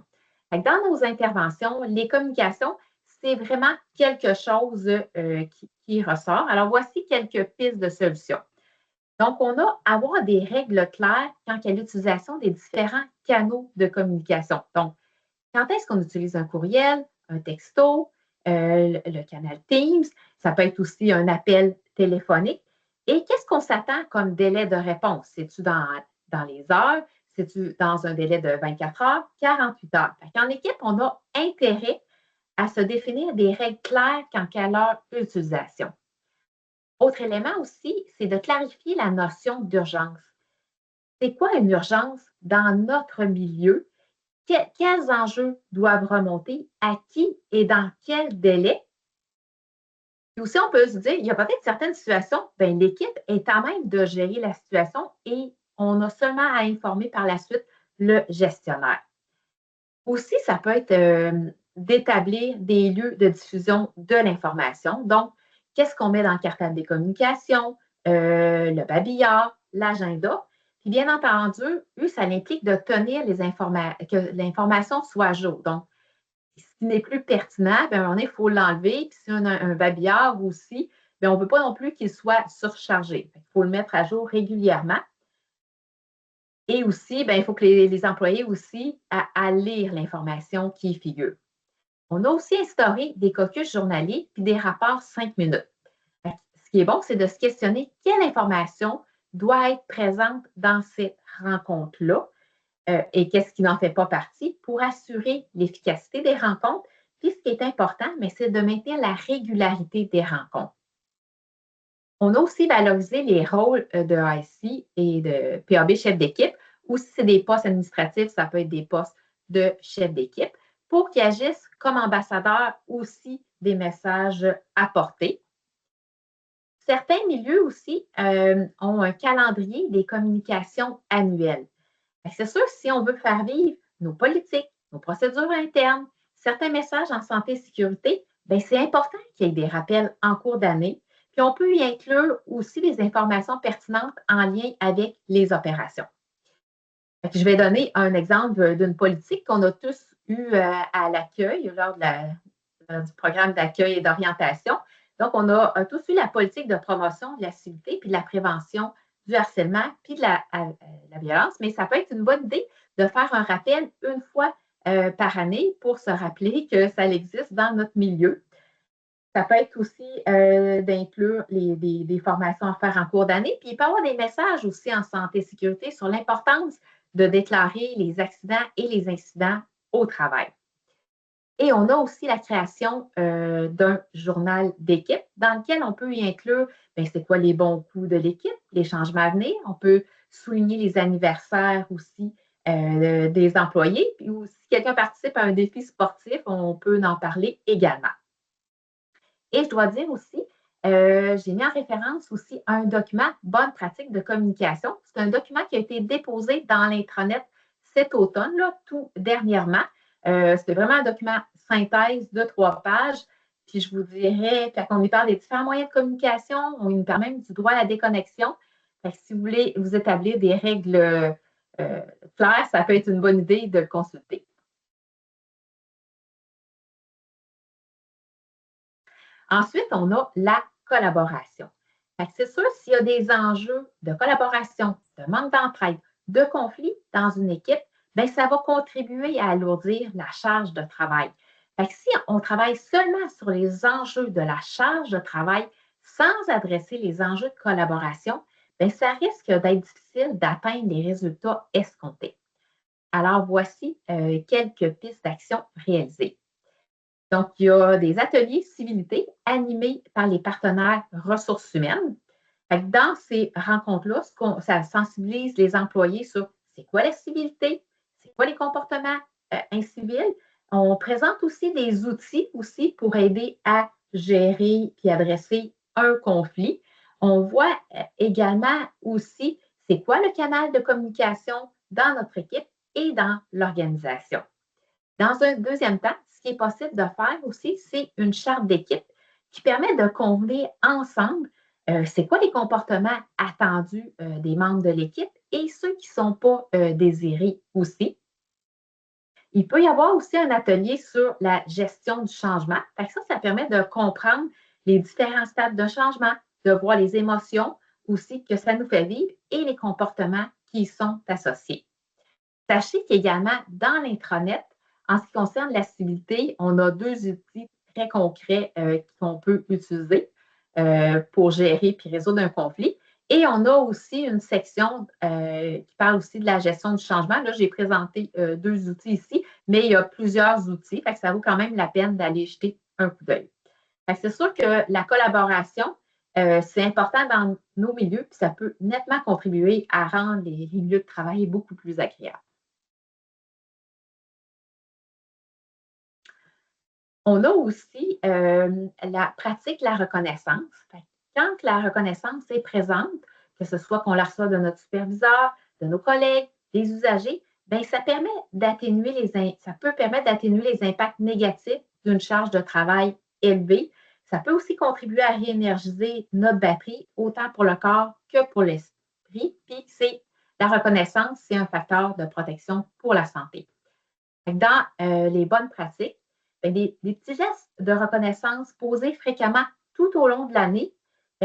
Dans nos interventions, les communications, c'est vraiment quelque chose qui ressort. Alors, voici quelques pistes de solutions. Donc, on a à avoir des règles claires quant à l'utilisation des différents canaux de communication. Donc, quand est-ce qu'on utilise un courriel, un texto, le canal Teams, ça peut être aussi un appel téléphonique. Et qu'est-ce qu'on s'attend comme délai de réponse? C'est-tu dans les heures? C'est-tu dans un délai de 24 heures, 48 heures? En équipe, on a intérêt à se définir des règles claires quant à leur utilisation. Autre élément aussi, c'est de clarifier la notion d'urgence. C'est quoi une urgence dans notre milieu? Quels enjeux doivent remonter, à qui et dans quel délai? Puis aussi, on peut se dire, il y a peut-être certaines situations, l'équipe est à même de gérer la situation et on a seulement à informer par la suite le gestionnaire. Aussi, ça peut être d'établir des lieux de diffusion de l'information. Donc, qu'est-ce qu'on met dans le cartable des communications, le babillard, l'agenda. Puis, bien entendu, ça implique de tenir que l'information soit à jour. Donc, ce qui n'est plus pertinent, il faut l'enlever. Puis, si on a un babillard aussi, on ne veut pas non plus qu'il soit surchargé. Il faut le mettre à jour régulièrement. Et aussi, il faut que les employés aussi à lire l'information qui y figure. On a aussi instauré des caucus journaliers puis des rapports 5 minutes. Ce qui est bon, c'est de se questionner quelle information doit être présente dans cette rencontre-là et qu'est-ce qui n'en fait pas partie pour assurer l'efficacité des rencontres. Puis, ce qui est important, c'est de maintenir la régularité des rencontres. On a aussi valorisé les rôles de ASI et de PAB chef d'équipe, ou si c'est des postes administratifs, ça peut être des postes de chef d'équipe, pour qu'ils agissent comme ambassadeurs aussi des messages apportés. Certains milieux aussi ont un calendrier des communications annuelles. C'est sûr, si on veut faire vivre nos politiques, nos procédures internes, certains messages en santé et sécurité, c'est important qu'il y ait des rappels en cours d'année. Puis on peut y inclure aussi des informations pertinentes en lien avec les opérations. Je vais donner un exemple d'une politique qu'on a tous eue à l'accueil lors du programme d'accueil et d'orientation. Donc, on a tous eu la politique de promotion de la civilité puis de la prévention du harcèlement puis de la violence, mais ça peut être une bonne idée de faire un rappel une fois par année pour se rappeler que ça existe dans notre milieu. Ça peut être aussi d'inclure des formations à faire en cours d'année. Puis il peut y avoir des messages aussi en santé et sécurité sur l'importance de déclarer les accidents et les incidents au travail. Et on a aussi la création d'un journal d'équipe dans lequel on peut y inclure c'est quoi les bons coups de l'équipe, les changements à venir. On peut souligner les anniversaires aussi des employés. Puis si quelqu'un participe à un défi sportif, on peut en parler également. Et je dois dire aussi, j'ai mis en référence aussi un document bonne pratique de communication. C'est un document qui a été déposé dans l'intranet cet automne, là, tout dernièrement. C'était vraiment un document synthèse de 3 pages. Puis je vous dirais, quand on y parle des différents moyens de communication, on y parle même du droit à la déconnexion. Fait que si vous voulez vous établir des règles claires, ça peut être une bonne idée de le consulter. Ensuite, on a la collaboration. C'est sûr, s'il y a des enjeux de collaboration, de manque d'entraide, de conflit dans une équipe, ça va contribuer à alourdir la charge de travail. Si on travaille seulement sur les enjeux de la charge de travail sans adresser les enjeux de collaboration, ça risque d'être difficile d'atteindre les résultats escomptés. Alors, voici quelques pistes d'action réalisées. Donc, il y a des ateliers civilité animés par les partenaires ressources humaines. Dans ces rencontres-là, ça sensibilise les employés sur c'est quoi la civilité, c'est quoi les comportements incivils. On présente aussi des outils aussi pour aider à gérer et adresser un conflit. On voit également aussi c'est quoi le canal de communication dans notre équipe et dans l'organisation. Dans un deuxième temps, ce qui est possible de faire aussi, c'est une charte d'équipe qui permet de convenir ensemble c'est quoi les comportements attendus des membres de l'équipe et ceux qui ne sont pas désirés aussi. Il peut y avoir aussi un atelier sur la gestion du changement. Ça permet de comprendre les différents stades de changement, de voir les émotions aussi que ça nous fait vivre et les comportements qui y sont associés. Sachez qu'également, dans l'intranet, en ce qui concerne la civilité, on a 2 outils très concrets qu'on peut utiliser pour gérer et résoudre un conflit. Et on a aussi une section qui parle aussi de la gestion du changement. Là, j'ai présenté 2 outils ici, mais il y a plusieurs outils. Ça vaut quand même la peine d'aller jeter un coup d'œil. C'est sûr que la collaboration, c'est important dans nos milieux, puis ça peut nettement contribuer à rendre les milieux de travail beaucoup plus agréables. On a aussi la pratique de la reconnaissance. Quand la reconnaissance est présente, que ce soit qu'on la reçoit de notre superviseur, de nos collègues, des usagers, ça peut permettre d'atténuer les impacts négatifs d'une charge de travail élevée. Ça peut aussi contribuer à réénergiser notre batterie, autant pour le corps que pour l'esprit. Puis la reconnaissance, c'est un facteur de protection pour la santé. Dans les bonnes pratiques, des petits gestes de reconnaissance posés fréquemment tout au long de l'année,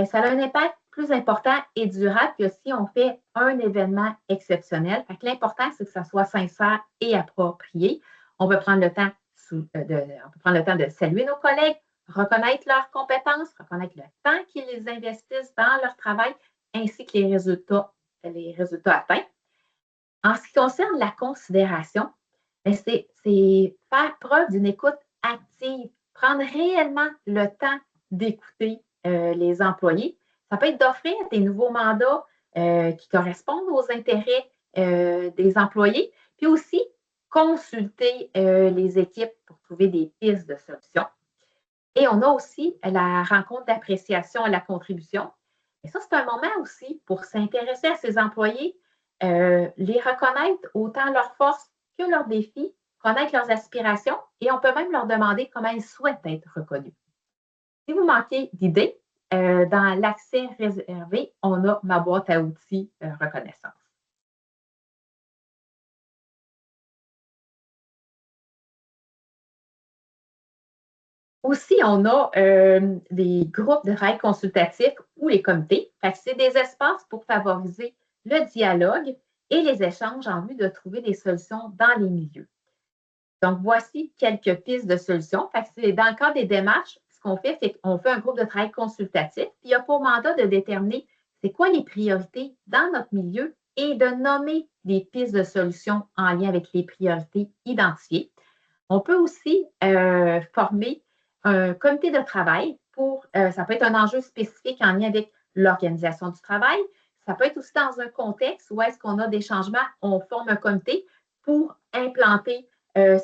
ça a un impact plus important et durable que si on fait un événement exceptionnel. L'important, c'est que ça soit sincère et approprié. On peut prendre le temps de saluer nos collègues, reconnaître leurs compétences, reconnaître le temps qu'ils investissent dans leur travail, ainsi que les résultats atteints. En ce qui concerne la considération, c'est faire preuve d'une écoute active, prendre réellement le temps d'écouter les employés. Ça peut être d'offrir des nouveaux mandats qui correspondent aux intérêts des employés, puis aussi consulter les équipes pour trouver des pistes de solutions. Et on a aussi la rencontre d'appréciation à la contribution. Et ça, c'est un moment aussi pour s'intéresser à ces employés, les reconnaître autant leurs forces que leurs défis, connaître leurs aspirations et on peut même leur demander comment ils souhaitent être reconnus. Si vous manquez d'idées, dans l'accès réservé, on a ma boîte à outils reconnaissance. Aussi, on a des groupes de travail consultatifs ou les comités. C'est des espaces pour favoriser le dialogue et les échanges en vue de trouver des solutions dans les milieux. Donc, voici quelques pistes de solutions. Fait que dans le cadre des démarches, ce qu'on fait, c'est qu'on fait un groupe de travail consultatif. Puis il y a pour mandat de déterminer c'est quoi les priorités dans notre milieu et de nommer des pistes de solutions en lien avec les priorités identifiées. On peut aussi former un comité de travail ça peut être un enjeu spécifique en lien avec l'organisation du travail. Ça peut être aussi dans un contexte où est-ce qu'on a des changements, on forme un comité pour implanter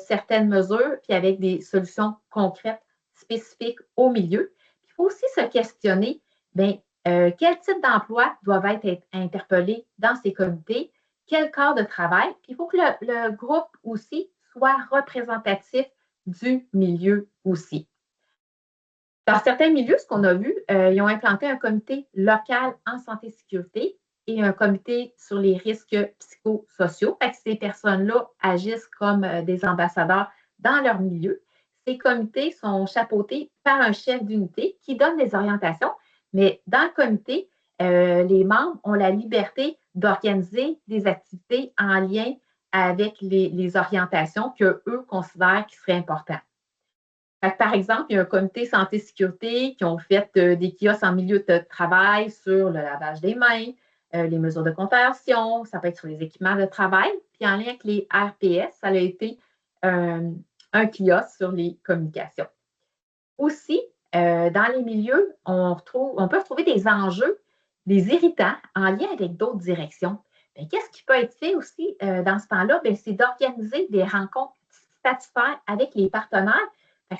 certaines mesures, puis avec des solutions concrètes spécifiques au milieu. Il faut aussi se questionner, bien, quel type d'emploi doivent être interpellés dans ces comités, quel corps de travail, puis il faut que le groupe aussi soit représentatif du milieu aussi. Dans certains milieux, ce qu'on a vu, ils ont implanté un comité local en santé et sécurité et un comité sur les risques psychosociaux. Fait que ces personnes-là agissent comme des ambassadeurs dans leur milieu. Ces comités sont chapeautés par un chef d'unité qui donne des orientations, mais dans le comité, les membres ont la liberté d'organiser des activités en lien avec les orientations qu'eux considèrent qui seraient importantes. Par exemple, il y a un comité santé-sécurité qui ont fait des kiosques en milieu de travail sur le lavage des mains, les mesures de contagion, ça peut être sur les équipements de travail. Puis en lien avec les RPS, ça a été un kiosque sur les communications. Aussi, dans les milieux, on peut retrouver des enjeux, des irritants en lien avec d'autres directions. Qu'est-ce qui peut être fait aussi dans ce temps-là? C'est d'organiser des rencontres satisfaire avec les partenaires.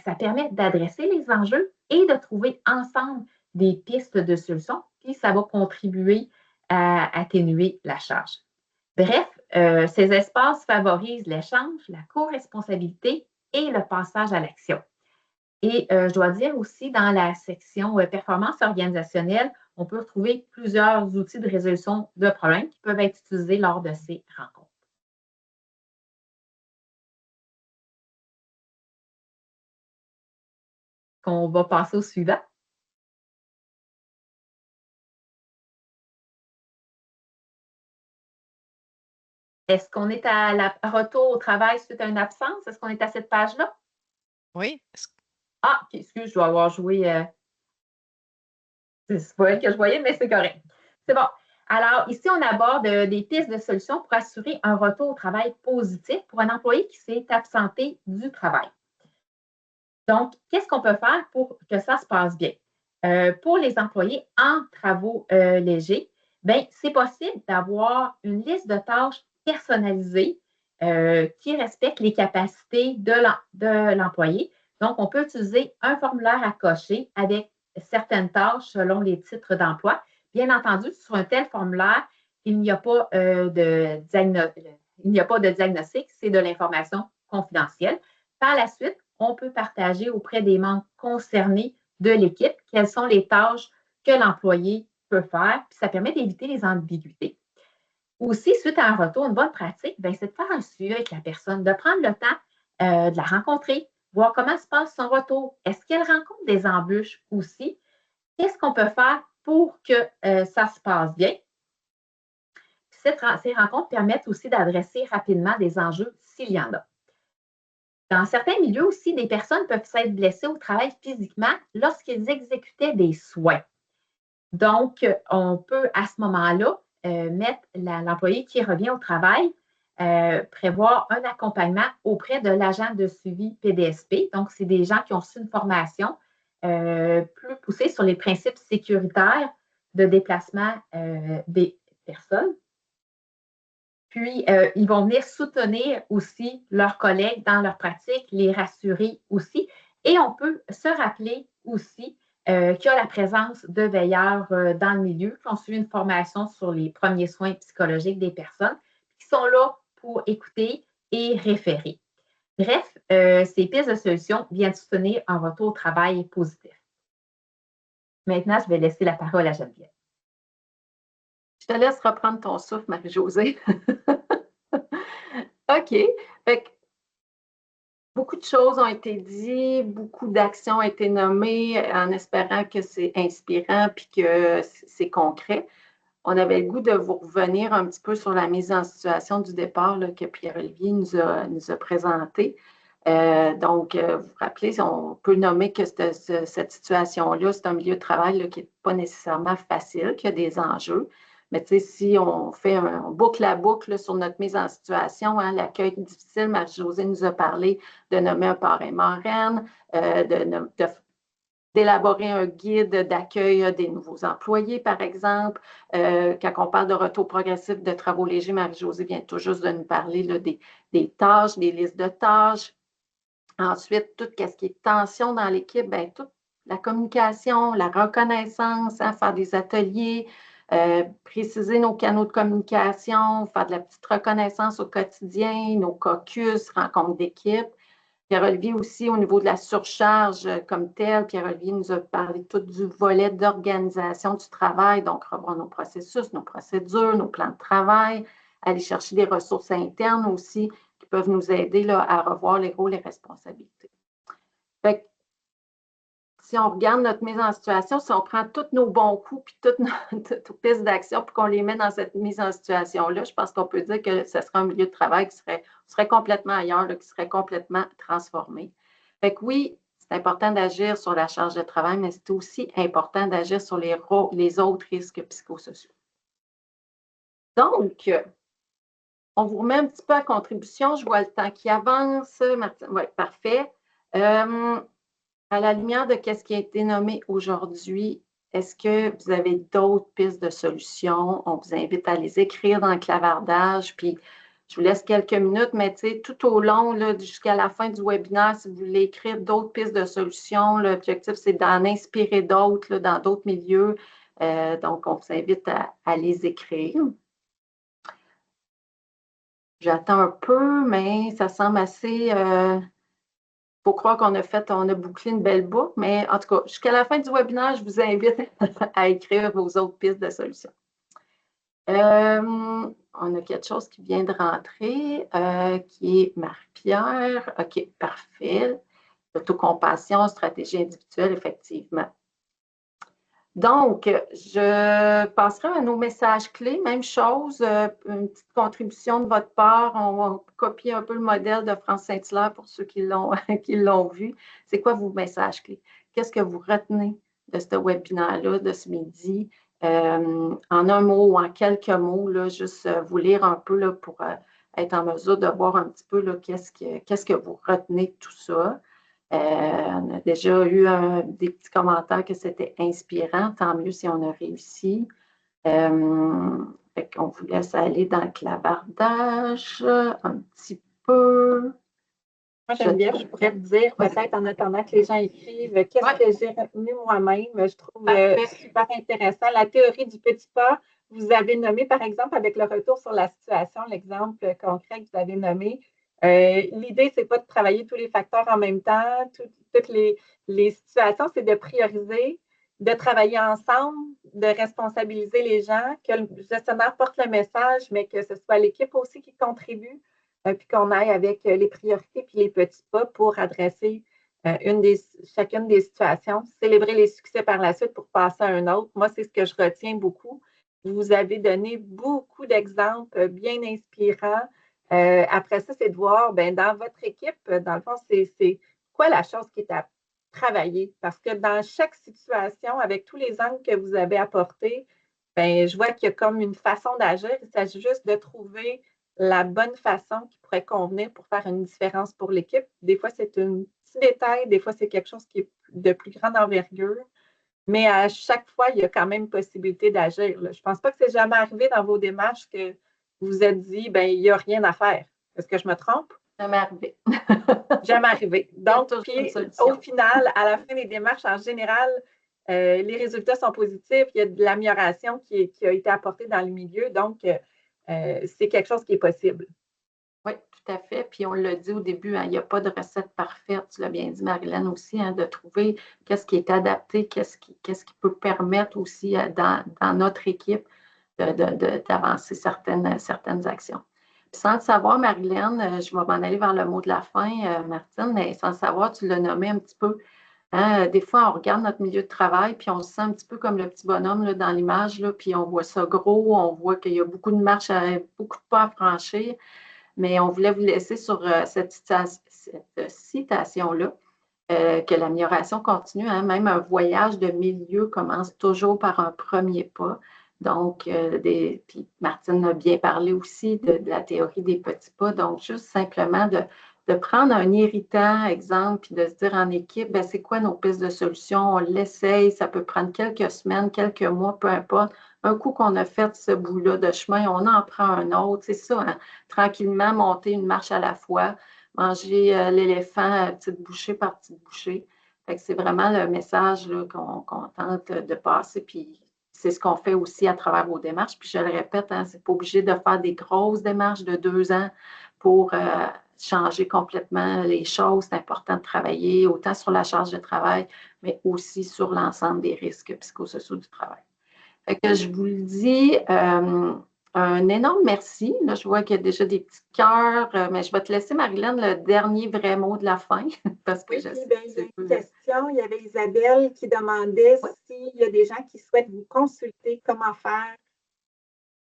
Ça permet d'adresser les enjeux et de trouver ensemble des pistes de solutions, puis ça va contribuer à atténuer la charge. Bref, ces espaces favorisent l'échange, la co-responsabilité et le passage à l'action. Et je dois dire aussi, dans la section performance organisationnelle, on peut retrouver plusieurs outils de résolution de problèmes qui peuvent être utilisés lors de ces rencontres. On va passer au suivant. Est-ce qu'on est à retour au travail suite à une absence? Est-ce qu'on est à cette page-là? Oui. Ah, OK, excuse, je dois avoir joué. C'est pas elle que je voyais, mais c'est correct. C'est bon. Alors, ici, on aborde des pistes de solutions pour assurer un retour au travail positif pour un employé qui s'est absenté du travail. Donc, qu'est-ce qu'on peut faire pour que ça se passe bien? Pour les employés en travaux légers, c'est possible d'avoir une liste de tâches personnalisées qui respecte les capacités de l'employé. Donc, on peut utiliser un formulaire à cocher avec certaines tâches selon les titres d'emploi. Bien entendu, sur un tel formulaire, il n'y a pas de diagnostic, c'est de l'information confidentielle. Par la suite, on peut partager auprès des membres concernés de l'équipe quelles sont les tâches que l'employé peut faire, puis ça permet d'éviter les ambiguïtés. Aussi, suite à un retour, une bonne pratique, c'est de faire un suivi avec la personne, de prendre le temps de la rencontrer, voir comment se passe son retour. Est-ce qu'elle rencontre des embûches aussi? Qu'est-ce qu'on peut faire pour que ça se passe bien? Ces rencontres permettent aussi d'adresser rapidement des enjeux s'il y en a. Dans certains milieux aussi, des personnes peuvent s'être blessées au travail physiquement lorsqu'ils exécutaient des soins. Donc, on peut à ce moment-là mettre l'employé qui revient au travail, prévoir un accompagnement auprès de l'agent de suivi PDSP. Donc, c'est des gens qui ont reçu une formation plus poussée sur les principes sécuritaires de déplacement des personnes. Puis, ils vont venir soutenir aussi leurs collègues dans leur pratique, les rassurer aussi. Et on peut se rappeler aussi qu'il y a la présence de veilleurs dans le milieu qui ont suivi une formation sur les premiers soins psychologiques des personnes, qui sont là pour écouter et référer. Bref, ces pistes de solutions viennent soutenir un retour au travail positif. Maintenant, je vais laisser la parole à Geneviève. Je te laisse reprendre ton souffle, Marie-Josée. OK. Beaucoup de choses ont été dites, beaucoup d'actions ont été nommées en espérant que c'est inspirant puis que c'est concret. On avait le goût de vous revenir un petit peu sur la mise en situation du départ là, que Pierre-Olivier nous a présenté. Donc, vous vous rappelez, on peut nommer que cette situation-là, c'est un milieu de travail là, qui n'est pas nécessairement facile, qui a des enjeux. Mais tu sais, si on fait on boucle la boucle là, sur notre mise en situation, hein, l'accueil difficile, Marie-Josée nous a parlé de nommer un parrain-marraine, d'élaborer un guide d'accueil des nouveaux employés, par exemple. Quand on parle de retour progressif de travaux légers, Marie-Josée vient tout juste de nous parler là, des tâches, des listes de tâches. Ensuite, tout ce qui est tension dans l'équipe, bien, toute la communication, la reconnaissance, hein, faire des ateliers, préciser nos canaux de communication, faire de la petite reconnaissance au quotidien, nos caucus, rencontres d'équipe. Pierre-Olivier aussi, au niveau de la surcharge comme telle, Pierre-Olivier nous a parlé tout du volet d'organisation du travail, donc revoir nos processus, nos procédures, nos plans de travail, aller chercher des ressources internes aussi qui peuvent nous aider là, à revoir les rôles et responsabilités. Fait que, si on regarde notre mise en situation, si on prend tous nos bons coups puis toutes nos pistes d'action pour qu'on les mette dans cette mise en situation-là, je pense qu'on peut dire que ce serait un milieu de travail qui serait complètement ailleurs, là, qui serait complètement transformé. Fait que oui, c'est important d'agir sur la charge de travail, mais c'est aussi important d'agir sur les autres risques psychosociaux. Donc, on vous remet un petit peu à contribution. Je vois le temps qui avance. Martine, oui, parfait. À la lumière de ce qui a été nommé aujourd'hui, est-ce que vous avez d'autres pistes de solutions? On vous invite à les écrire dans le clavardage. Puis, je vous laisse quelques minutes, mais tout au long, jusqu'à la fin du webinaire, si vous voulez écrire d'autres pistes de solutions, l'objectif, c'est d'en inspirer d'autres dans d'autres milieux. Donc, on vous invite à les écrire. J'attends un peu, mais ça semble assez... faut croire qu'on a bouclé une belle boucle, mais en tout cas, jusqu'à la fin du webinaire, je vous invite à écrire vos autres pistes de solutions. On a quelque chose qui vient de rentrer, qui est Marie-Pierre. OK, parfait. Autocompassion, stratégie individuelle, effectivement. Donc, je passerai à nos messages clés. Même chose, une petite contribution de votre part. On va copier un peu le modèle de France Saint-Hilaire pour ceux qui l'ont vu. C'est quoi vos messages clés? Qu'est-ce que vous retenez de ce webinaire-là, de ce midi? En un mot ou en quelques mots, là, juste vous lire un peu là, pour être en mesure de voir un petit peu qu'est-ce que vous retenez de tout ça. On a déjà eu des petits commentaires que c'était inspirant, tant mieux si on a réussi. On vous laisse aller dans le clavardage un petit peu. Moi, Geneviève, je pourrais te dire, peut-être en attendant que les gens écrivent, qu'est-ce que j'ai retenu moi-même. Je trouve super intéressant. La théorie du petit pas, vous avez nommé, par exemple, avec le retour sur la situation, l'exemple concret que vous avez nommé. L'idée, ce n'est pas de travailler tous les facteurs en même temps, toutes les situations, c'est de prioriser, de travailler ensemble, de responsabiliser les gens, que le gestionnaire porte le message, mais que ce soit l'équipe aussi qui contribue, puis qu'on aille avec les priorités puis les petits pas pour adresser chacune des situations, célébrer les succès par la suite pour passer à un autre. Moi, c'est ce que je retiens beaucoup. Vous avez donné beaucoup d'exemples bien inspirants. Après ça, c'est de voir, dans votre équipe, dans le fond, c'est quoi la chose qui est à travailler? Parce que dans chaque situation, avec tous les angles que vous avez apportés, je vois qu'il y a comme une façon d'agir. Il s'agit juste de trouver la bonne façon qui pourrait convenir pour faire une différence pour l'équipe. Des fois, c'est un petit détail, des fois, c'est quelque chose qui est de plus grande envergure. Mais à chaque fois, il y a quand même possibilité d'agir. Je ne pense pas que c'est jamais arrivé dans vos démarches que vous vous êtes dit, il n'y a rien à faire. Est-ce que je me trompe? Jamais arrivé. Jamais arrivé. Donc, puis, au final, à la fin des démarches, en général, les résultats sont positifs. Il y a de l'amélioration qui a été apportée dans le milieu. Donc, c'est quelque chose qui est possible. Oui, tout à fait. Puis on l'a dit au début, il n'y a pas de recette parfaite. Tu l'as bien dit, Marilyn, aussi, de trouver qu'est-ce qui est adapté, qu'est-ce qui peut permettre aussi dans notre équipe d'avancer certaines actions. Puis sans le savoir, Marilyn, je vais m'en aller vers le mot de la fin, Martine, mais sans le savoir, tu l'as nommé un petit peu. Des fois, on regarde notre milieu de travail, puis on se sent un petit peu comme le petit bonhomme là, dans l'image, puis on voit ça gros, on voit qu'il y a beaucoup de marches, beaucoup de pas à franchir, mais on voulait vous laisser sur cette cette citation-là, que l'amélioration continue, hein, même un voyage de milieu commence toujours par un premier pas. Donc, puis Martine a bien parlé aussi de la théorie des petits pas. Donc, juste simplement de prendre un irritant, exemple, puis de se dire en équipe, ben, c'est quoi nos pistes de solution? On l'essaye, ça peut prendre quelques semaines, quelques mois, peu importe. Un coup qu'on a fait ce bout-là de chemin, on en prend un autre. C'est ça, hein? Tranquillement, monter une marche à la fois, manger l'éléphant petite bouchée par petite bouchée. Fait que c'est vraiment le message qu'on tente de passer, puis c'est ce qu'on fait aussi à travers vos démarches. Puis je le répète, hein, c'est pas obligé de faire des grosses démarches de 2 ans pour changer complètement les choses. C'est important de travailler autant sur la charge de travail, mais aussi sur l'ensemble des risques psychosociaux du travail. Fait que je vous le dis, un énorme merci. Là, je vois qu'il y a déjà des petits cœurs, mais je vais te laisser, Marilyn, le dernier vrai mot de la fin. Parce que oui, puis il y a une question. Il y avait Isabelle qui demandait s'il y a des gens qui souhaitent vous consulter, comment faire.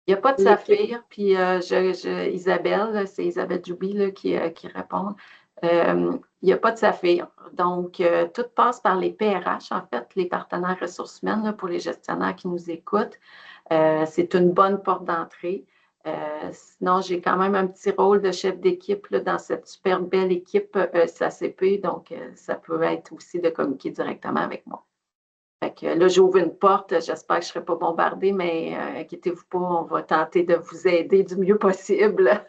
Il n'y a pas de Saphir, puis Isabelle, c'est Isabelle Djoubi là, qui répond. Il n'y a pas de Saphir. Donc, tout passe par les PRH, en fait, les partenaires ressources humaines, là, pour les gestionnaires qui nous écoutent. C'est une bonne porte d'entrée. Sinon, j'ai quand même un petit rôle de chef d'équipe dans cette super belle équipe SACP, donc ça peut être aussi de communiquer directement avec moi. Fait que là, j'ouvre une porte, j'espère que je ne serai pas bombardée, mais inquiétez-vous pas, on va tenter de vous aider du mieux possible.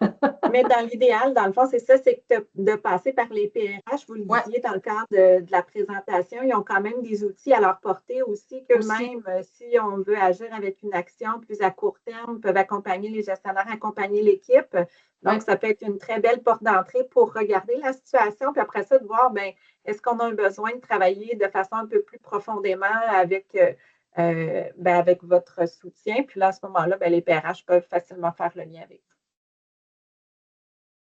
Mais dans l'idéal, dans le fond, c'est ça, c'est de passer par les PRH. Vous le disiez dans le cadre de la présentation, ils ont quand même des outils à leur portée aussi, qu'eux-mêmes, si on veut agir avec une action plus à court terme, peuvent accompagner les gestionnaires, accompagner l'équipe. Donc, ça peut être une très belle porte d'entrée pour regarder la situation, puis après ça, de voir, bien, est-ce qu'on a un besoin de travailler de façon un peu plus profondément avec, avec votre soutien. Puis là, à ce moment-là, les PRH peuvent facilement faire le lien avec vous.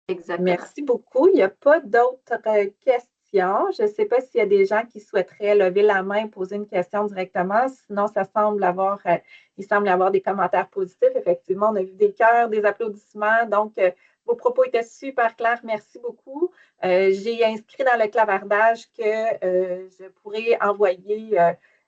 Exactement. Merci beaucoup. Il n'y a pas d'autres questions. Je ne sais pas s'il y a des gens qui souhaiteraient lever la main et poser une question directement. Sinon, il semble y avoir des commentaires positifs. Effectivement, on a vu des cœurs, des applaudissements. Donc, vos propos étaient super clairs. Merci beaucoup. J'ai inscrit dans le clavardage que je pourrais envoyer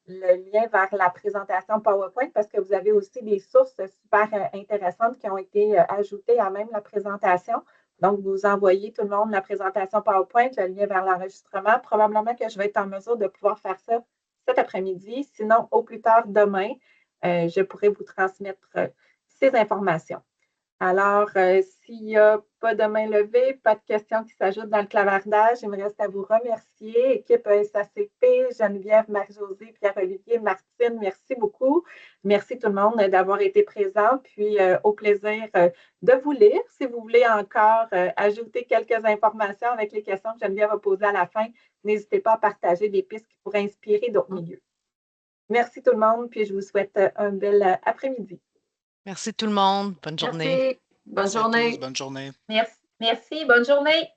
le lien vers la présentation PowerPoint parce que vous avez aussi des sources super intéressantes qui ont été ajoutées à même la présentation. Donc, vous envoyez tout le monde la présentation PowerPoint, le lien vers l'enregistrement. Probablement que je vais être en mesure de pouvoir faire ça cet après-midi. Sinon, au plus tard demain, je pourrai vous transmettre ces informations. Alors, s'il n'y a pas de main levée, pas de questions qui s'ajoutent dans le clavardage, il me reste à vous remercier. Équipe SACP, Geneviève, Marie-Josée, Pierre-Olivier, Martine, merci beaucoup. Merci tout le monde d'avoir été présent. Puis, au plaisir de vous lire. Si vous voulez encore ajouter quelques informations avec les questions que Geneviève a posées à la fin, n'hésitez pas à partager des pistes qui pourraient inspirer d'autres milieux. Merci tout le monde, puis je vous souhaite un bel après-midi. Merci tout le monde. Bonne journée. Merci. Bonne journée. Bonne journée. Merci. Bonne journée.